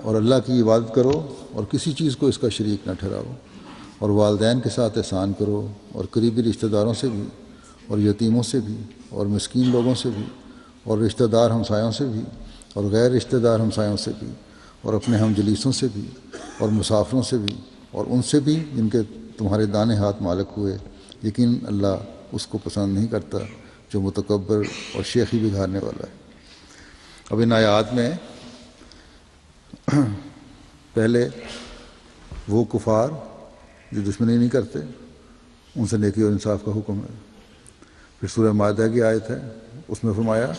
اور اللہ کی عبادت کرو اور کسی چیز کو اس کا شریک نہ ٹھہراؤ، اور والدین کے ساتھ احسان کرو، اور قریبی رشتہ داروں سے بھی، اور یتیموں سے بھی، اور مسکین لوگوں سے بھی، اور رشتہ دار ہمسایوں سے بھی، اور غیر رشتہ دار ہمسایوں سے بھی، اور اپنے ہم جلیسوں سے بھی، اور مسافروں سے بھی، اور ان سے بھی جن کے تمہارے دانے ہاتھ مالک ہوئے۔ لیکن اللہ اس کو پسند نہیں کرتا جو متکبر اور شیخی بگاڑنے والا ہے۔ اب ان آیات میں پہلے وہ کفار جو دشمنی نہیں کرتے ان سے نیکی اور انصاف کا حکم ہے۔ پھر سورہ مائدہ کی آیت ہے، اس میں فرمایا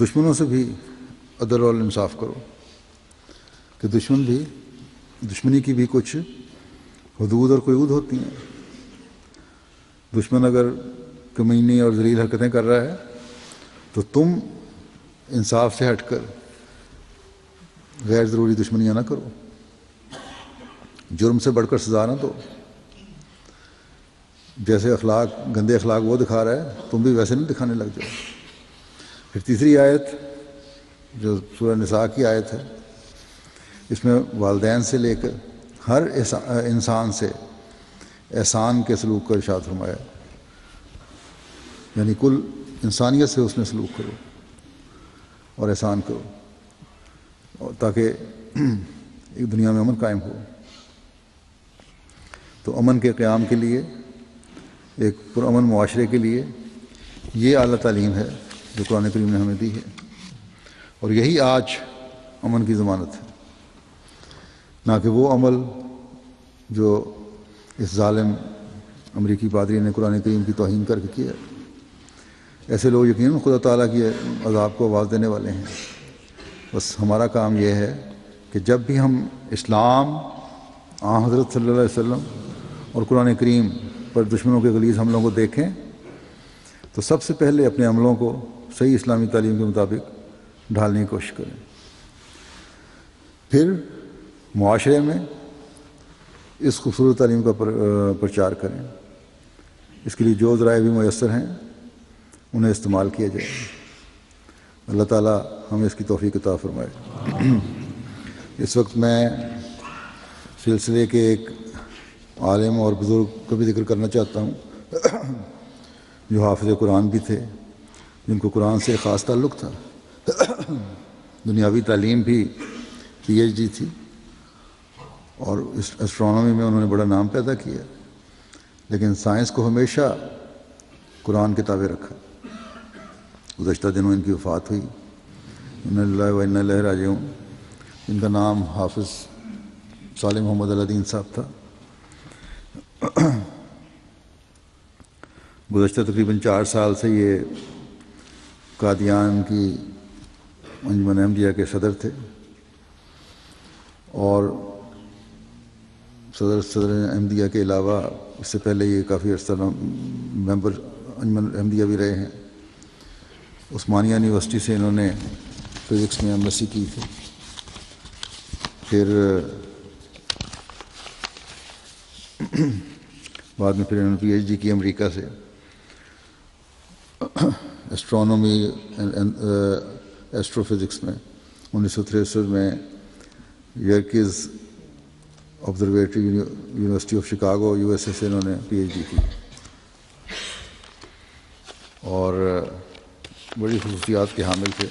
دشمنوں سے بھی عدل اور انصاف کرو، کہ دشمنی کی بھی کچھ حدود اور قیود ہوتی ہیں۔ دشمن اگر کمینی اور ذلیل حرکتیں کر رہا ہے تو تم انصاف سے ہٹ کر غیر ضروری دشمنیاں نہ کرو، جرم سے بڑھ کر سزا نہ دو۔ جیسے گندے اخلاق وہ دکھا رہا ہے تم بھی ویسے نہیں دکھانے لگ جاؤ۔ پھر تیسری آیت جو سورہ نساء کی آیت ہے، اس میں والدین سے لے کر ہر انسان سے احسان کے سلوک کا ارشاد فرمایا، یعنی کل انسانیت سے اس نے سلوک کرو اور احسان کرو، اور تاکہ ایک دنیا میں امن قائم ہو۔ تو امن کے قیام کے لیے، ایک پرامن معاشرے کے لیے یہ اعلیٰ تعلیم ہے جو قرآن کریم نے ہمیں دی ہے، اور یہی آج امن کی ضمانت ہے، نہ کہ وہ عمل جو اس ظالم امریکی پادری نے قرآن کریم کی توہین کر کے کیا۔ ایسے لوگ یقیناً خدا تعالیٰ کی عذاب کو آواز دینے والے ہیں۔ بس ہمارا کام یہ ہے کہ جب بھی ہم اسلام، حضرت صلی اللہ علیہ وسلم اور قرآن کریم پر دشمنوں کے غلیظ حملوں کو دیکھیں تو سب سے پہلے اپنے عملوں کو صحیح اسلامی تعلیم کے مطابق ڈھالنے کی کوشش کریں، پھر معاشرے میں اس خوبصورت تعلیم کا پرچار کریں۔ اس کے لیے جو ذرائع بھی میسر ہیں انہیں استعمال کیا جائے۔ اللہ تعالیٰ ہمیں اس کی توفیق عطا فرمائے۔ اس وقت میں سلسلے کے ایک عالم اور بزرگ کا بھی ذکر کرنا چاہتا ہوں جو حافظ قرآن بھی تھے، جن کو قرآن سے خاص تعلق تھا۔ دنیاوی تعلیم بھی PhD تھی اور اس اسٹرانومی میں انہوں نے بڑا نام پیدا کیا، لیکن سائنس کو ہمیشہ قرآن کے تابع رکھا۔ گزشتہ دنوں ان کی وفات ہوئی، انا للہ و انا الیہ راجعون۔ ان کا نام حافظ صالح محمد الدین صاحب تھا۔ گزشتہ تقریباً 4 سال سے یہ قادیان کی انجمن احمدیہ کے صدر تھے، اور صدر احمدیہ کے علاوہ اس سے پہلے یہ کافی عرصہ ممبر انجمن احمدیہ بھی رہے ہیں۔ عثمانیہ یونیورسٹی سے انہوں نے فزکس میں MSc کی تھی، پھر بعد میں پھر انہوں نے PhD کی امریکہ سے اسٹرانومی ایسٹرو فزکس میں۔ 1963 میں Yerkes observatory university of Chicago USA سے انہوں نے PhD کی، اور بڑی خصوصیات کے حامل تھے۔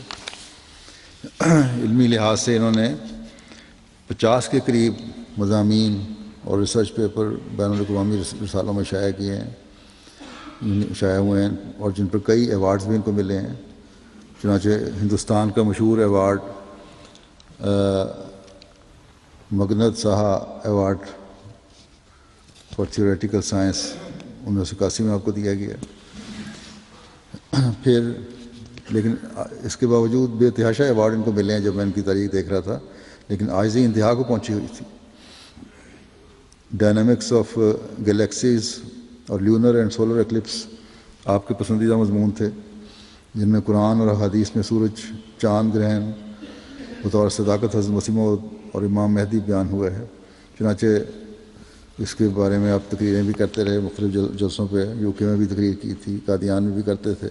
علمی لحاظ سے انہوں نے 50 کے قریب مضامین اور ریسرچ پیپر بین الاقوامی رسالوں میں شائع ہوئے ہیں، اور جن پر کئی ایوارڈز بھی ان کو ملے ہیں۔ چنانچہ ہندوستان کا مشہور award مگنت Saha award for theoretical science 1981 میں آپ کو دیا گیا۔ پھر لیکن اس کے باوجود بے تحاشا ایوارڈ ان کو ملے ہیں۔ جب میں ان کی تاریخ دیکھ رہا تھا، لیکن عاجزی انتہا کو پہنچی ہوئی تھی۔ ڈائنامکس آف گلیکسیز اور لیونر اینڈ سولر ایکلپس آپ کے پسندیدہ مضمون تھے، جن میں قرآن اور احادیث میں سورج، چاند گرہن بطور صداقت حضرت مسیح موعود اور امام مہدی بیان ہوا ہے۔ چنانچہ اس کے بارے میں آپ تقریریں بھی کرتے رہے، مختلف جلسوں پہ UK میں بھی تقریر کی تھی، قادیان میں بھی کرتے تھے۔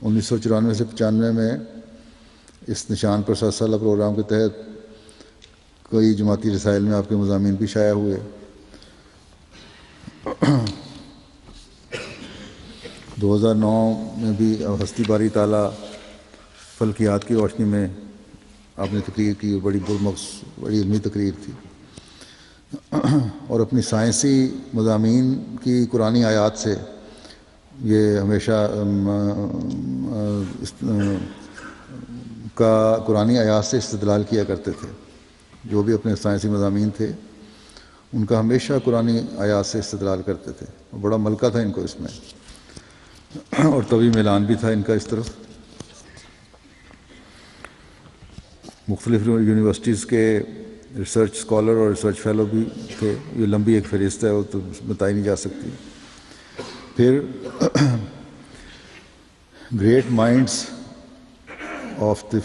1994 سے 95 میں اس نشان پر 7 سالہ پروگرام کے تحت کئی جماعتی رسائل میں آپ کے مضامین بھی شائع ہوئے۔ 2009 میں بھی ہستی باری تعالیٰ فلکیات کی روشنی میں آپ نے تقریر کی، بڑی پرمغز بڑی علمی تقریر تھی، اور اپنی سائنسی مضامین کی قرآنی آیات سے یہ ہمیشہ قرآنی آیات سے استدلال کیا کرتے تھے۔ جو بھی اپنے سائنسی مضامین تھے ان کا ہمیشہ قرآنی آیات سے استدلال کرتے تھے، اور بڑا ملکہ تھا ان کو اس میں، اور طویل میلان بھی تھا ان کا اس طرف۔ مختلف یونیورسٹیز کے ریسرچ اسکالر اور ریسرچ فیلو بھی تھے۔ یہ لمبی ایک فہرست ہے، وہ تو بتائی نہیں جا سکتی۔ پھر great minds of the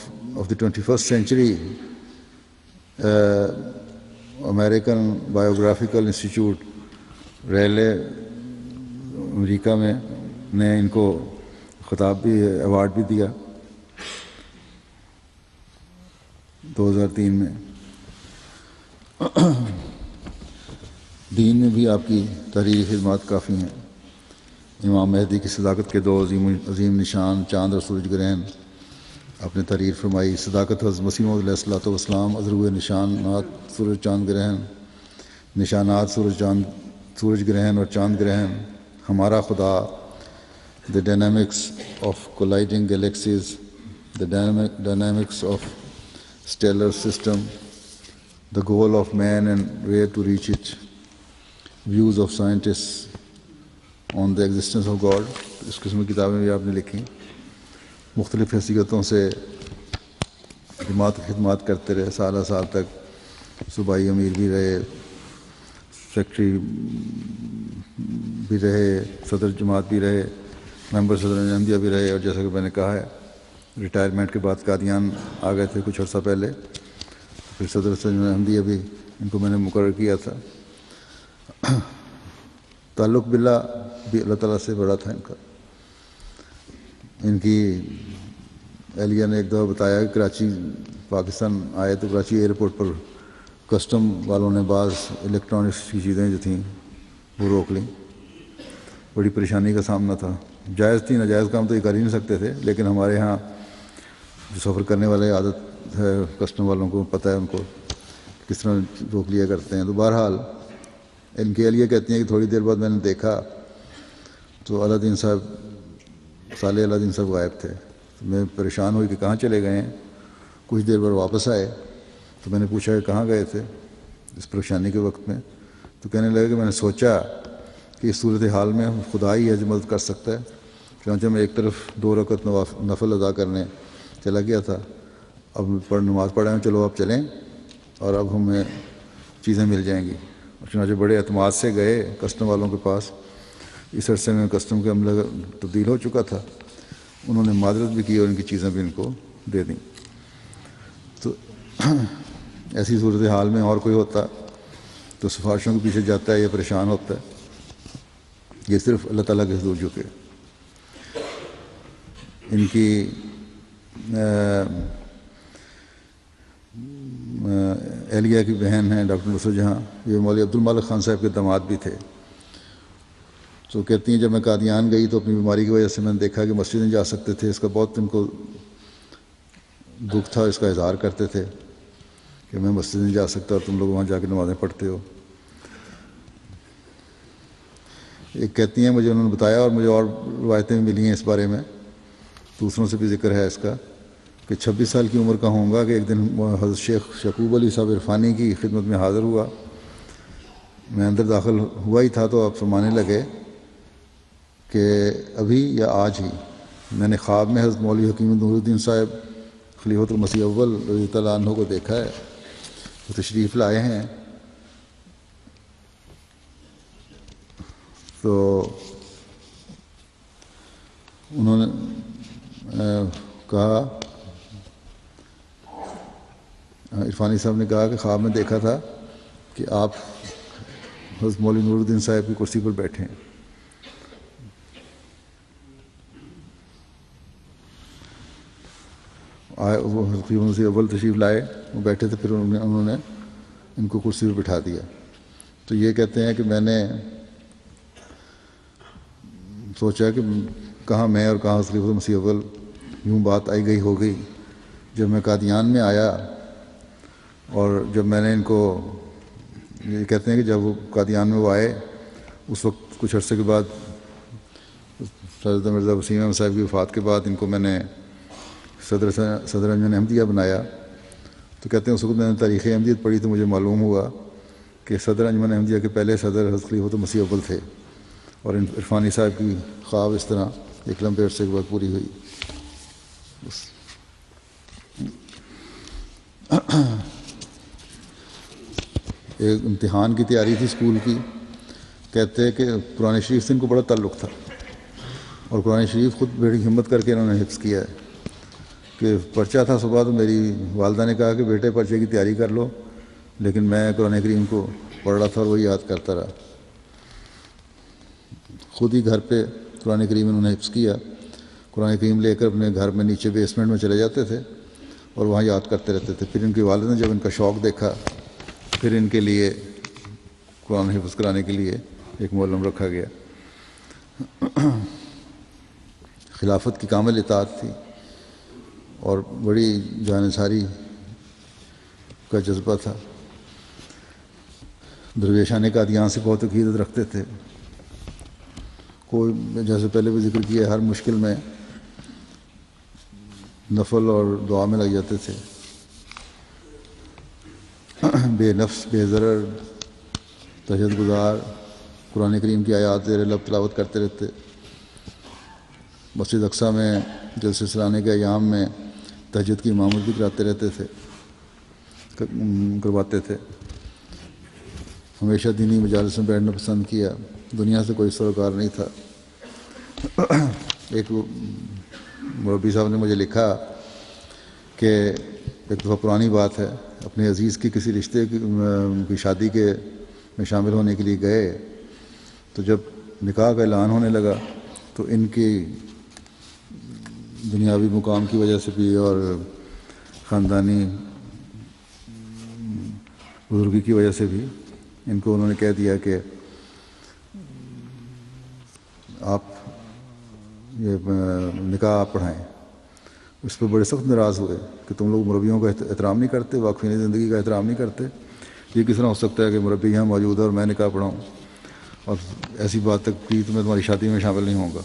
21st century American biographical institute Raleigh امریکہ میں نے ان کو خطاب بھی ایوارڈ بھی دیا 2003 میں۔ دین میں بھی آپ کی تحریری خدمات کافی ہیں۔ امام مہدی کی صداقت کے 2 عظیم نشان چاند اور سورج گرہن آپ نے تحریر فرمائی۔ صداقت حضرت مسیح موعود علیہ الصلوۃ والسلام، ازروِ نشانات سورج چاند گرہن، نشانات سورج گرہن اور چاند گرہن، ہمارا خدا، the dynamics of colliding galaxies, the dynamics of stellar system, the goal of man and where to reach it, views of scientists on the existence of God۔ اس قسم کی کتابیں بھی آپ نے لکھی۔ مختلف حیثیتوں سے جماعت کی خدمات کرتے رہے، سالہ سال تک صوبائی امیر بھی رہے، سیکٹری بھی رہے، صدر جماعت بھی رہے، ممبر صدر احمدیہ بھی رہے، اور جیسا کہ میں نے کہا ہے ریٹائرمنٹ کے بعد قادیان آ گئے تھے کچھ عرصہ پہلے، پھر صدر احمدیہ بھی ان کو میں نے مقرر کیا تھا۔ تعلق باللہ بھی اللہ تعالیٰ سے بڑا تھا ان کا۔ ان کی اہلیہ نے ایک دفعہ بتایا کہ کراچی پاکستان آئے تو کراچی ایئرپورٹ پر کسٹم والوں نے بعض الیکٹرانکس کی چیزیں جو تھیں وہ روک لیں. بڑی پریشانی کا سامنا تھا. جائز تھی، ناجائز کام تو یہ کر ہی نہیں سکتے تھے، لیکن ہمارے ہاں جو سفر کرنے والے عادت ہے کسٹم والوں کو پتہ ہے ان کو کس طرح روک لیا کرتے ہیں. تو بہرحال ان کے لیے کہتی ہیں کہ تھوڑی دیر بعد میں نے دیکھا تو الدین صاحب، صالح الدین صاحب غائب تھے. تو میں پریشان ہوئی کہ کہاں چلے گئے ہیں. کچھ دیر بعد واپس آئے تو میں نے پوچھا کہ کہاں گئے تھے اس پریشانی کے وقت میں. تو کہنے لگے کہ میں نے سوچا کہ اس صورت حال میں خدا ہی ہے جو مدد کر سکتا ہے. چنانچہ میں ایک طرف 2 رکعت نفل ادا کرنے چلا گیا تھا. اب نماز پڑھے ہیں، چلو اب چلیں اور اب ہمیں چیزیں مل جائیں گی. چنانچہ بڑے اعتماد سے گئے کسٹم والوں کے پاس. اس عرصے میں کسٹم کا عملہ تبدیل ہو چکا تھا. انہوں نے معذرت بھی کی اور ان کی چیزیں بھی ان کو دے دیں. تو ایسی صورت حال میں اور کوئی ہوتا تو سفارشوں کے پیچھے جاتا ہے یا پریشان ہوتا ہے. یہ صرف اللہ تعالیٰ کے حضور جھکے. ان کی اہلیہ کی بہن ہیں ڈاکٹر نصرت جہاں، یہ مولوی عبد المالک خان صاحب کے داماد بھی تھے. تو کہتی ہیں جب میں قادیان گئی تو اپنی بیماری کی وجہ سے میں نے دیکھا کہ مسجد نہیں جا سکتے تھے. اس کا بہت ان کو دکھ تھا. اس کا اظہار کرتے تھے کہ میں مسجد نہیں جا سکتا اور تم لوگ وہاں جا کے نمازیں پڑھتے ہو. ایک کہتی ہیں مجھے انہوں نے بتایا اور مجھے اور روایتیں بھی ملی ہیں اس بارے میں، دوسروں سے بھی ذکر ہے اس کا، کہ 26 سال کی عمر کا ہوں گا کہ ایک دن حضرت شیخ شکوب علی صاحب عرفانی کی خدمت میں حاضر ہوا. میں اندر داخل ہوا ہی تھا تو آپ فرمانے لگے کہ ابھی یا آج ہی میں نے خواب میں حضرت مولوی حکیم نور الدین صاحب خلیفۃ المسیح اول رضی اللہ عنہ کو دیکھا ہے. وہ تشریف لائے ہیں. تو انہوں نے کہا، عرفانی صاحب نے کہا کہ خواب میں دیکھا تھا کہ آپ حضرت مولوی نور الدین صاحب کی کرسی پر بیٹھے ہیں. وہ حضرت سے اول تشریف لائے، وہ بیٹھے تھے، پھر انہوں نے ان کو کرسی پر بٹھا دیا. تو یہ کہتے ہیں کہ میں نے سوچا کہ کہاں میں اور کہاں خلیفۃ المسیح اول، یوں بات آئی گئی ہو گئی. جب میں قادیان میں آیا اور جب میں نے ان کو، یہ کہتے ہیں کہ جب وہ قادیان میں وہ آئے اس وقت کچھ عرصے کے بعد حضرت مرزا وسیم احمد صاحب کی وفات کے بعد ان کو میں نے صدر انجمن احمدیہ بنایا. تو کہتے ہیں اس وقت میں نے تاریخ احمدیت پڑھی تو مجھے معلوم ہوا کہ صدر انجمن احمدیہ کے پہلے صدر حضرت خلیفۃ المسیح اول تھے. اور عرفانی صاحب کی خواب اس طرح ایک لمبے عرصے کے بعد پوری ہوئی. ایک امتحان کی تیاری تھی اسکول کی. کہتے ہیں کہ قرآن شریف سے ان کو بڑا تعلق تھا اور قرآن شریف خود بڑی ہمت کر کے انہوں نے حفظ کیا ہے. کہ پرچہ تھا صبح تو میری والدہ نے کہا کہ بیٹے پرچے کی تیاری کر لو، لیکن میں قرآن کریم کو پڑھ رہا تھا اور وہی یاد کرتا رہا. خود ہی گھر پہ قرآن کریم انہوں نے حفظ کیا. قرآن کریم لے کر اپنے گھر میں نیچے بیسمنٹ میں چلے جاتے تھے اور وہاں یاد کرتے رہتے تھے. پھر ان کی والد نے جب ان کا شوق دیکھا پھر ان کے لیے قرآن حفظ کرانے کے لیے ایک معلم رکھا گیا. خلافت کی کامل اطاعت تھی اور بڑی جانثاری کا جذبہ تھا. درویشان قادیان سے بہت عقیدت رکھتے تھے. کوئی جیسے پہلے بھی ذکر کیا، ہر مشکل میں نفل اور دعا میں لگ جاتے تھے. بے نفس، بے ضرر، تہجد گزار، قرآن کریم کی آیات زیر لب تلاوت کرتے رہتے. مسجد اقصیٰ میں جلسے سلانے کے ایام میں تہجد کی امامت بھی کرواتے تھے. ہمیشہ دینی مجالس میں بیٹھنا پسند کیا. دنیا سے کوئی سروکار نہیں تھا. ایک مربی صاحب نے مجھے لکھا کہ ایک دفعہ پرانی بات ہے، اپنے عزیز کی کسی رشتے کی شادی میں شامل ہونے کے لیے گئے. تو جب نکاح کا اعلان ہونے لگا تو ان کی دنیاوی مقام کی وجہ سے بھی اور خاندانی بزرگی کی وجہ سے بھی ان کو انہوں نے کہہ دیا کہ آپ یہ نکاح آپ پڑھائیں. اس پہ بڑے سخت ناراض ہوئے کہ تم لوگ مربیوں کا احترام نہیں کرتے, واقفین زندگی کا احترام نہیں کرتے. یہ کس طرح ہو سکتا ہے کہ مربی یہاں موجود ہے اور میں نکاح پڑھاؤں, اور ایسی بات تک کہ تو میں تمہاری شادی میں شامل نہیں ہوں گا.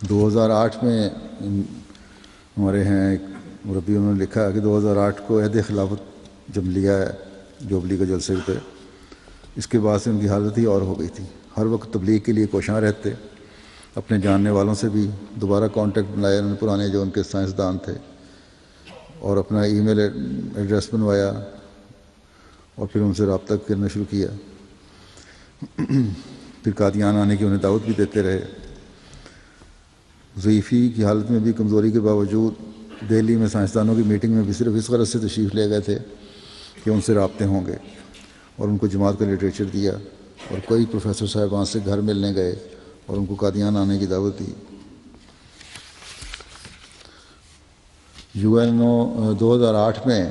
دو ہزار آٹھ میں ہمارے ہیں ایک مربی, انہوں نے لکھا کہ 2008 کو عہد خلافت جب لیا ہے جوبلی کا جلسے پہ, اس کے بعد سے ان کی حالت ہی اور ہو گئی تھی. ہر وقت تبلیغ کے لیے کوشاں رہتے, اپنے جاننے والوں سے بھی دوبارہ کانٹیکٹ بنایا انہوں نے, پرانے جو ان کے سائنسدان تھے, اور اپنا ای میل ایڈریس بنوایا اور پھر ان سے رابطہ کرنا شروع کیا. پھر قادیان آنے کی انہیں دعوت بھی دیتے رہے. ضعیفی کی حالت میں بھی, کمزوری کے باوجود دہلی میں سائنسدانوں کی میٹنگ میں بھی صرف اس غرض سے تشریف لے گئے تھے کہ ان سے رابطے ہوں گے, اور ان کو جماعت کا لٹریچر دیا, اور کئی پروفیسر صاحبان سے گھر ملنے گئے اور ان کو قادیان آنے کی دعوت دی. UNO 2008 میں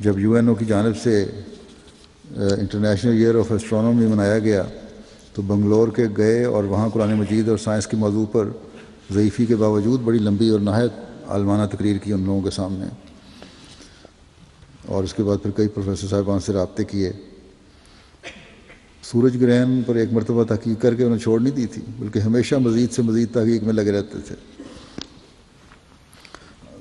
جب UNO کی جانب سے انٹرنیشنل ایئر آف ایسٹرونومی منایا گیا تو بنگلور کے گئے اور وہاں قرآن مجید اور سائنس کے موضوع پر ضعیفی کے باوجود بڑی لمبی اور نہایت عالمانہ تقریر کی ان لوگوں کے سامنے, اور اس کے بعد پھر کئی پروفیسر صاحبان سے رابطے کیے. سورج گرہن پر ایک مرتبہ تحقیق کر کے انہیں چھوڑ نہیں دی تھی, بلکہ ہمیشہ مزید سے مزید تحقیق میں لگے رہتے تھے.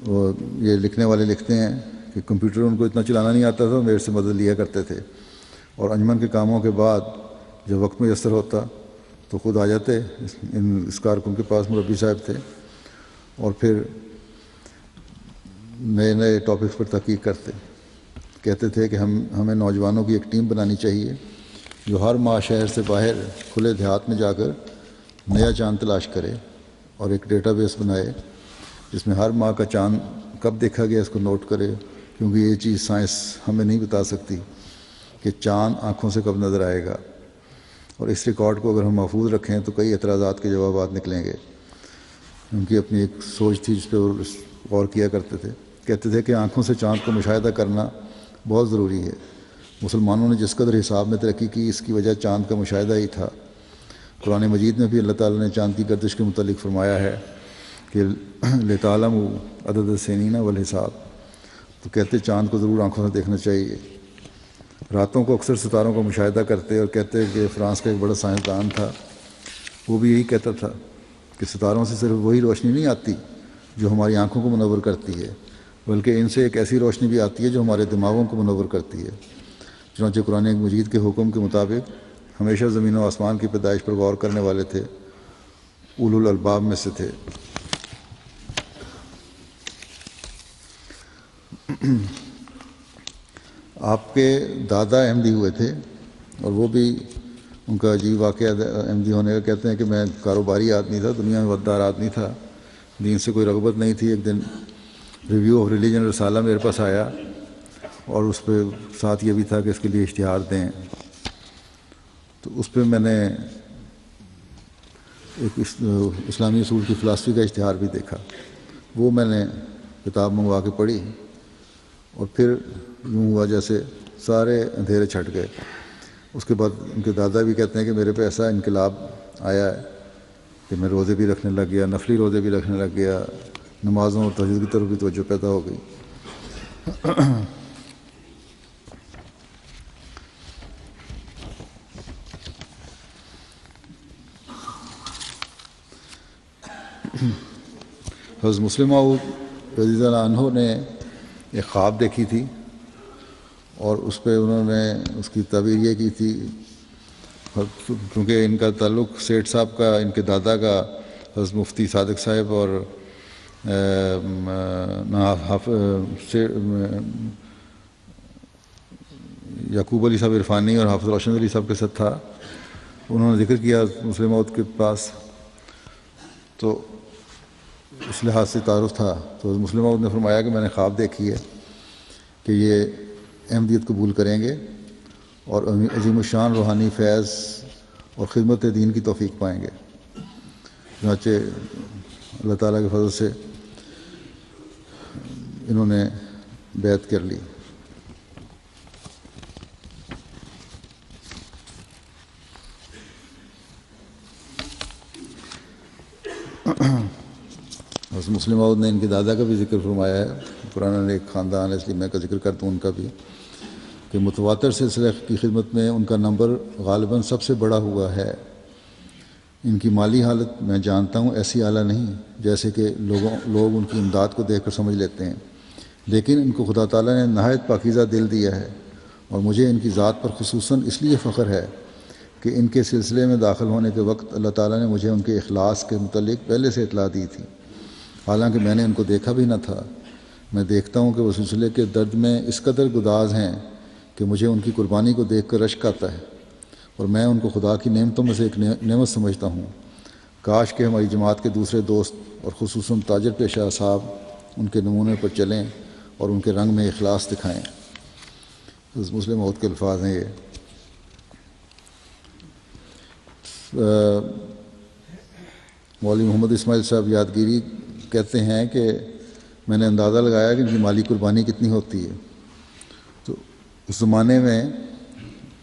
وہ یہ لکھنے والے لکھتے ہیں کہ کمپیوٹر ان کو اتنا چلانا نہیں آتا تھا, میرے سے مدد لیا کرتے تھے, اور انجمن کے کاموں کے بعد جب وقت میسر ہوتا تو خود آ جاتے. اس کارکن کے پاس مربی صاحب تھے, اور پھر نئے نئے ٹاپکس پر تحقیق کرتے. کہتے تھے کہ ہمیں نوجوانوں کی ایک ٹیم بنانی چاہیے جو ہر ماہ شہر سے باہر کھلے دیہات میں جا کر نیا چاند تلاش کرے, اور ایک ڈیٹا بیس بنائے جس میں ہر ماہ کا چاند کب دیکھا گیا اس کو نوٹ کرے, کیونکہ یہ چیز سائنس ہمیں نہیں بتا سکتی کہ چاند آنکھوں سے کب نظر آئے گا. اور اس ریکارڈ کو اگر ہم محفوظ رکھیں تو کئی اعتراضات کے جوابات نکلیں گے. ان کی اپنی ایک سوچ تھی جس پہ وہ غور کیا کرتے تھے. کہتے تھے کہ آنکھوں سے چاند کو مشاہدہ کرنا بہت ضروری ہے. مسلمانوں نے جس قدر حساب میں ترقی کی اس کی وجہ چاند کا مشاہدہ ہی تھا. قرآن مجید میں بھی اللہ تعالیٰ نے چاند کی گردش کے متعلق فرمایا ہے کہ لِتَعْلَمُوا عَدَدَ السِّنِينَ وَالْحِسَابَ. تو کہتے چاند کو ضرور آنکھوں سے دیکھنا چاہیے. راتوں کو اکثر ستاروں کا مشاہدہ کرتے, اور کہتے کہ فرانس کا ایک بڑا سائنسدان تھا, وہ بھی یہی کہتا تھا کہ ستاروں سے صرف وہی روشنی نہیں آتی جو ہماری آنکھوں کو منور کرتی ہے, بلکہ ان سے ایک ایسی روشنی بھی آتی ہے جو ہمارے دماغوں کو منور کرتی ہے. چنانچہ قرآن مجید کے حکم کے مطابق ہمیشہ زمین و آسمان کی پیدائش پر غور کرنے والے تھے, اولو الالباب میں سے تھے. آپ کے دادا احمدی ہوئے تھے, اور وہ بھی ان کا عجیب واقعہ احمدی ہونے کا. کہتے ہیں کہ میں کاروباری آدمی تھا, دنیا میں وفادار آدمی تھا, دین سے کوئی رغبت نہیں تھی. ایک دن ریویو آف ریلیجن رسالہ میرے پاس آیا, اور اس پہ ساتھ یہ بھی تھا کہ اس کے لیے اشتہار دیں. تو اس پہ میں نے ایک اسلامی اصول کی فلاسفی کا اشتہار بھی دیکھا. وہ میں نے کتاب منگوا کے پڑھی, اور پھر یوں ہوا جیسے سارے اندھیرے چھٹ گئے. اس کے بعد ان کے دادا بھی کہتے ہیں کہ میرے پہ ایسا انقلاب آیا ہے کہ میں روزے بھی رکھنے لگ گیا, نفلی روزے بھی رکھنے لگ گیا, نمازوں اور تہجد کی طرف بھی توجہ پیدا ہو گئی. حضرت مسلم موعود رضی اللہ عنہ نے ایک خواب دیکھی تھی, اور اس پہ انہوں نے اس کی تعبیر یہ کی تھی, کیونکہ ان کا تعلق سیٹھ صاحب کا, ان کے دادا کا حضرت مفتی صادق صاحب اور یعقوب علی صاحب عرفانی اور حافظ روشن علی صاحب کے ساتھ تھا. انہوں نے ذکر کیا مسلم موعود کے پاس, تو اس لحاظ سے تعارف تھا. تو مسلم موعود نے فرمایا کہ میں نے خواب دیکھی ہے کہ یہ احمدیت قبول کریں گے, اور عظیم الشان روحانی فیض اور خدمت دین کی توفیق پائیں گے۔ چنانچہ اللہ تعالیٰ کے فضل سے انہوں نے بیعت کر لی۔ حضرت مسلم موعود نے ان کے دادا کا بھی ذکر فرمایا ہے، پرانا ایک خاندان ہے اس لیے میں کا ذکر کرتا ہوں ان کا بھی، کہ متواتر سلسلے کی خدمت میں ان کا نمبر غالباً سب سے بڑا ہوا ہے۔ ان کی مالی حالت میں جانتا ہوں ایسی اعلیٰ نہیں جیسے کہ لوگ ان کی امداد کو دیکھ کر سمجھ لیتے ہیں، لیکن ان کو خدا تعالیٰ نے نہایت پاکیزہ دل دیا ہے، اور مجھے ان کی ذات پر خصوصاً اس لیے فخر ہے کہ ان کے سلسلے میں داخل ہونے کے وقت اللہ تعالیٰ نے مجھے ان کے اخلاص کے متعلق پہلے سے اطلاع دی تھی، حالانکہ میں نے ان کو دیکھا بھی نہ تھا۔ میں دیکھتا ہوں کہ وہ سلسلے کے درد میں اس قدر گداز ہیں کہ مجھے ان کی قربانی کو دیکھ کر رشک آتا ہے، اور میں ان کو خدا کی نعمتوں میں سے ایک نعمت سمجھتا ہوں۔ کاش کہ ہماری جماعت کے دوسرے دوست اور خصوصاً تاجر پیشہ اصحاب ان کے نمونے پر چلیں اور ان کے رنگ میں اخلاص دکھائیں۔ حضرت مسلم موعود کے الفاظ ہیں یہ۔ مولوی محمد اسماعیل صاحب یادگیری کہتے ہیں کہ میں نے اندازہ لگایا کہ ان کی مالی قربانی کتنی ہوتی ہے۔ تو اس زمانے میں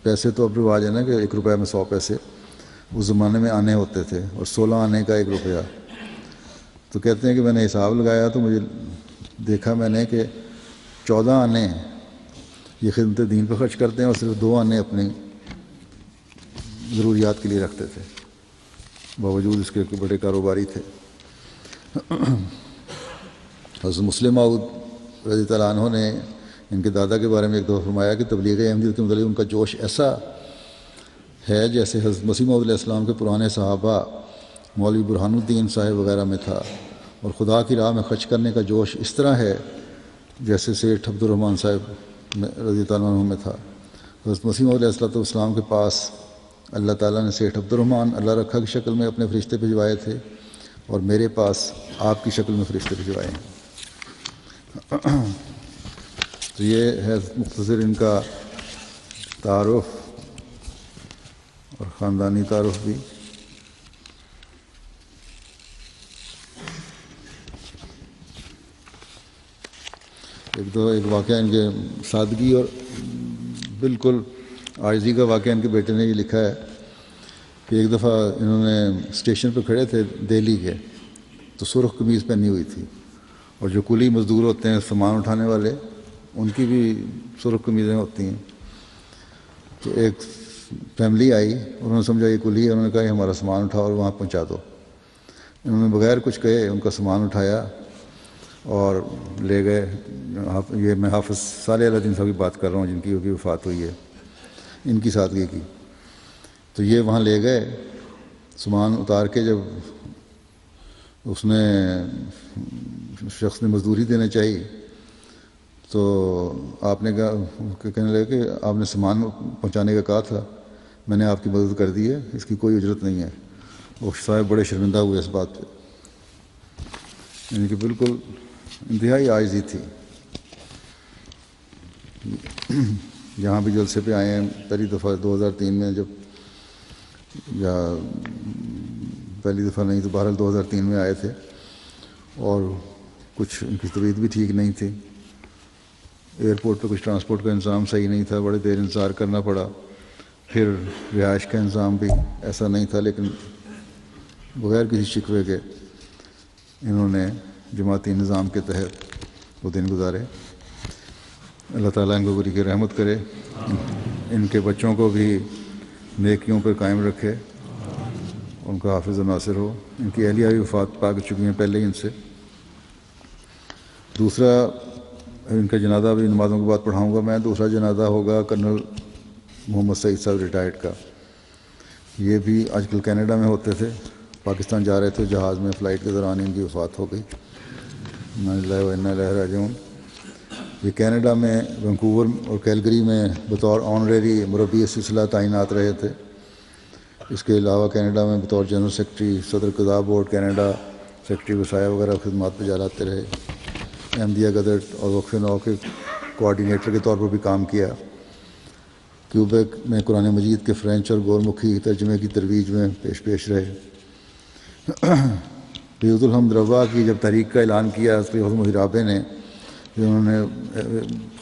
پیسے تو اب رواج ہے نا کہ 1 روپے میں 100 پیسے، اس زمانے میں آنے ہوتے تھے اور 16 آنے کا 1 روپیہ۔ تو کہتے ہیں کہ میں نے حساب لگایا تو مجھے دیکھا میں نے کہ 14 آنے یہ خدمت دین پہ خرچ کرتے ہیں اور صرف 2 آنے اپنی ضروریات کے لیے رکھتے تھے، باوجود اس کے بڑے کاروباری تھے۔ حضرت مسلم موعود رضی اللہ عنہ نے ان کے دادا کے بارے میں ایک دفعہ فرمایا کہ تبلیغ احمدیت کے متعلق ان کا جوش ایسا ہے جیسے حضرت مسیح موعود علیہ السلام کے پرانے صحابہ مولوی برہان الدین صاحب وغیرہ میں تھا، اور خدا کی راہ میں خرچ کرنے کا جوش اس طرح ہے جیسے سیٹھ عبد الرحمن صاحب رضی اللہ عنہ میں تھا۔ حضرت مسیح موعود علیہ السلام کے پاس اللہ تعالیٰ نے سیٹھ عبد الرحمن اللہ رکھا کی شکل میں اپنے فرشتے بھجوائے تھے، اور میرے پاس آپ کی شکل میں فرشتے بھجوائے ہیں۔ تو یہ ہے مختصر ان کا تعارف اور خاندانی تعارف بھی۔ ایک واقعہ ان کے سادگی اور بالکل عاجزی کا واقعہ ان کے بیٹے نے یہ لکھا ہے کہ ایک دفعہ انہوں نے اسٹیشن پہ کھڑے تھے دہلی کے، تو سرخ قمیض پہنی ہوئی تھی، اور جو کولی مزدور ہوتے ہیں سامان اٹھانے والے ان کی بھی سرخ قمیضیں ہوتی ہیں۔ تو ایک فیملی آئی، انہوں نے سمجھا یہ کولی ہے، انہوں نے کہا یہ ہمارا سامان اٹھاؤ اور وہاں پہنچا دو۔ انہوں نے بغیر کچھ کہے ان کا سامان اٹھایا اور لے گئے۔ یہ میں حافظ صالح علیہ الدین صاحب کی بات کر رہا ہوں جن کی وفات ہوئی ہے، ان کی سادگی کی۔ تو یہ وہاں لے گئے، سامان اتار کے جب اس نے شخص نے مزدوری دینا چاہیے تو آپ نے کہا، کہنے لگے کہ آپ نے سامان پہنچانے کا کہا تھا، میں نے آپ کی مدد کر دی ہے، اس کی کوئی اجرت نہیں ہے۔ وہ صاحب بڑے شرمندہ ہوئے اس بات پہ، یعنی کہ بالکل انتہائی عاجزی تھی۔ جہاں بھی جلسے پہ آئے ہیں، پہلی دفعہ 2003 میں جب، یا پہلی دفعہ نہیں تو بہرحال 2003 میں آئے تھے، اور کچھ ان کی طبیعت بھی ٹھیک نہیں تھی، ایئرپورٹ پہ کچھ ٹرانسپورٹ کا انتظام صحیح نہیں تھا، بڑے دیر انتظار کرنا پڑا، پھر رہائش کا انتظام بھی ایسا نہیں تھا، لیکن بغیر کسی شکوے کے انہوں نے جماعتی نظام کے تحت وہ دن گزارے۔ اللہ تعالیٰ ان کو بری کی رحمت کرے، ان کے بچوں کو بھی نیکیوں پر قائم رکھے، ان کا حافظ و ناصر ہو۔ ان کی اہلیہ بھی وفات پا چکی ہیں پہلے ہی ان سے۔ دوسرا ان کا جنازہ بھی نمازوں کے بعد پڑھاؤں گا میں۔ دوسرا جنازہ ہوگا کرنل محمد سعید صاحب ریٹائرڈ کا۔ یہ بھی آج کل کینیڈا میں ہوتے تھے، پاکستان جا رہے تھے جہاز میں، فلائٹ کے دوران ان کی وفات ہو گئی۔ انا للہ و انا الیہ راجعون۔ یہ کینیڈا میں وینکوور اور کیلگری میں بطور آنریری مربی سلسلہ تعینات رہے تھے۔ اس کے علاوہ کینیڈا میں بطور جنرل سیکرٹری، صدر قضاء بورڈ کینیڈا، سیکرٹری وسائل وغیرہ خدمات پہ جالاتے رہے۔ احمدیہ گزٹ اور وقف نو کے کوآرڈینیٹر کے طور پر بھی کام کیا۔ کیوبیک میں قرآن مجید کے فرینچ اور گور مکھی ترجمے کی ترویج میں پیش رہے۔ بیوت الحمد روا کی جب تحریک کا اعلان کیا حضرت رابع نے، جنہوں نے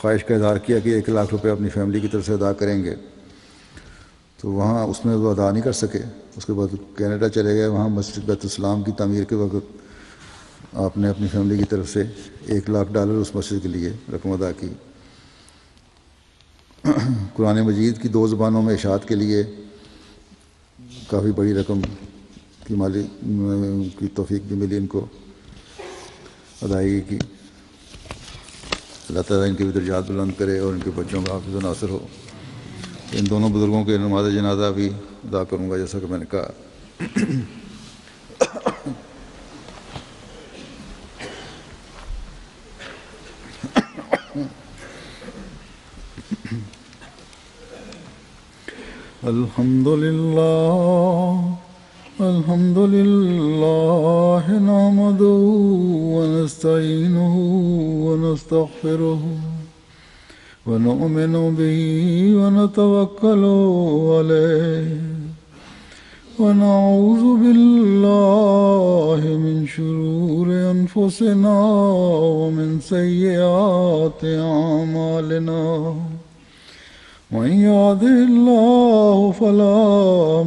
خواہش کا اظہار کیا کہ 1,00,000 روپے اپنی فیملی کی طرف سے ادا کریں گے، تو وہاں اس میں وہ ادا نہیں کر سکے۔ اس کے بعد کینیڈا چلے گئے، وہاں مسجد بیت السلام کی تعمیر کے وقت آپ نے اپنی فیملی کی طرف سے $1,00,000 اس مسجد کے لیے رقم ادا کی۔ قرآن مجید کی 2 زبانوں میں اشاعت کے لیے کافی بڑی رقم کی مالی کی توفیق بھی ملی ان کو ادائیگی کی۔ اللہ تعالیٰ ان کے بھی درجات بلند کرے اور ان کے بچوں کا حافظ و ناصر ہو۔ ان دونوں بزرگوں کے نماز جنازہ بھی ادا کروں گا جیسا کہ میں نے کہا۔ الحمد لله نحمده ونستعينه ونستغفره ونؤمن به ونتوكل عليه ونعوذ بالله من شرور أنفسنا ومن سيئات أعمالنا من يهده الله فلا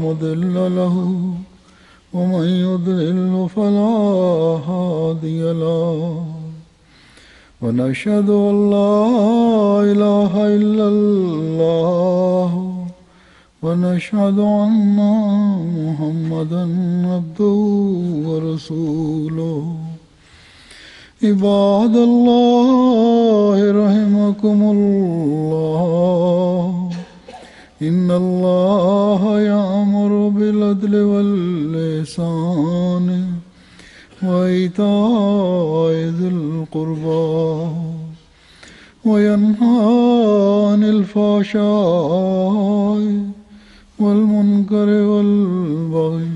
مضل له ومن يضلل فلا هادي له ونشهد أن لا إله إلا الله ونشهد أن محمدا عبده ورسوله عباد الله رحمكم الله إن الله يأمر بالعدل والإحسان وإيتاء ذي القربى وينهى عن الفحشاء والمنكر والبغي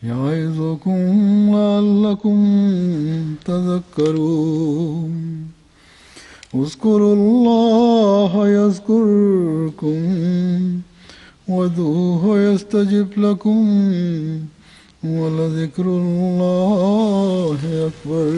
يعظكم لعلكم تذكرون اذكروا الله يذكركم وادعوه يستجب لكم ولذكر الله أكبر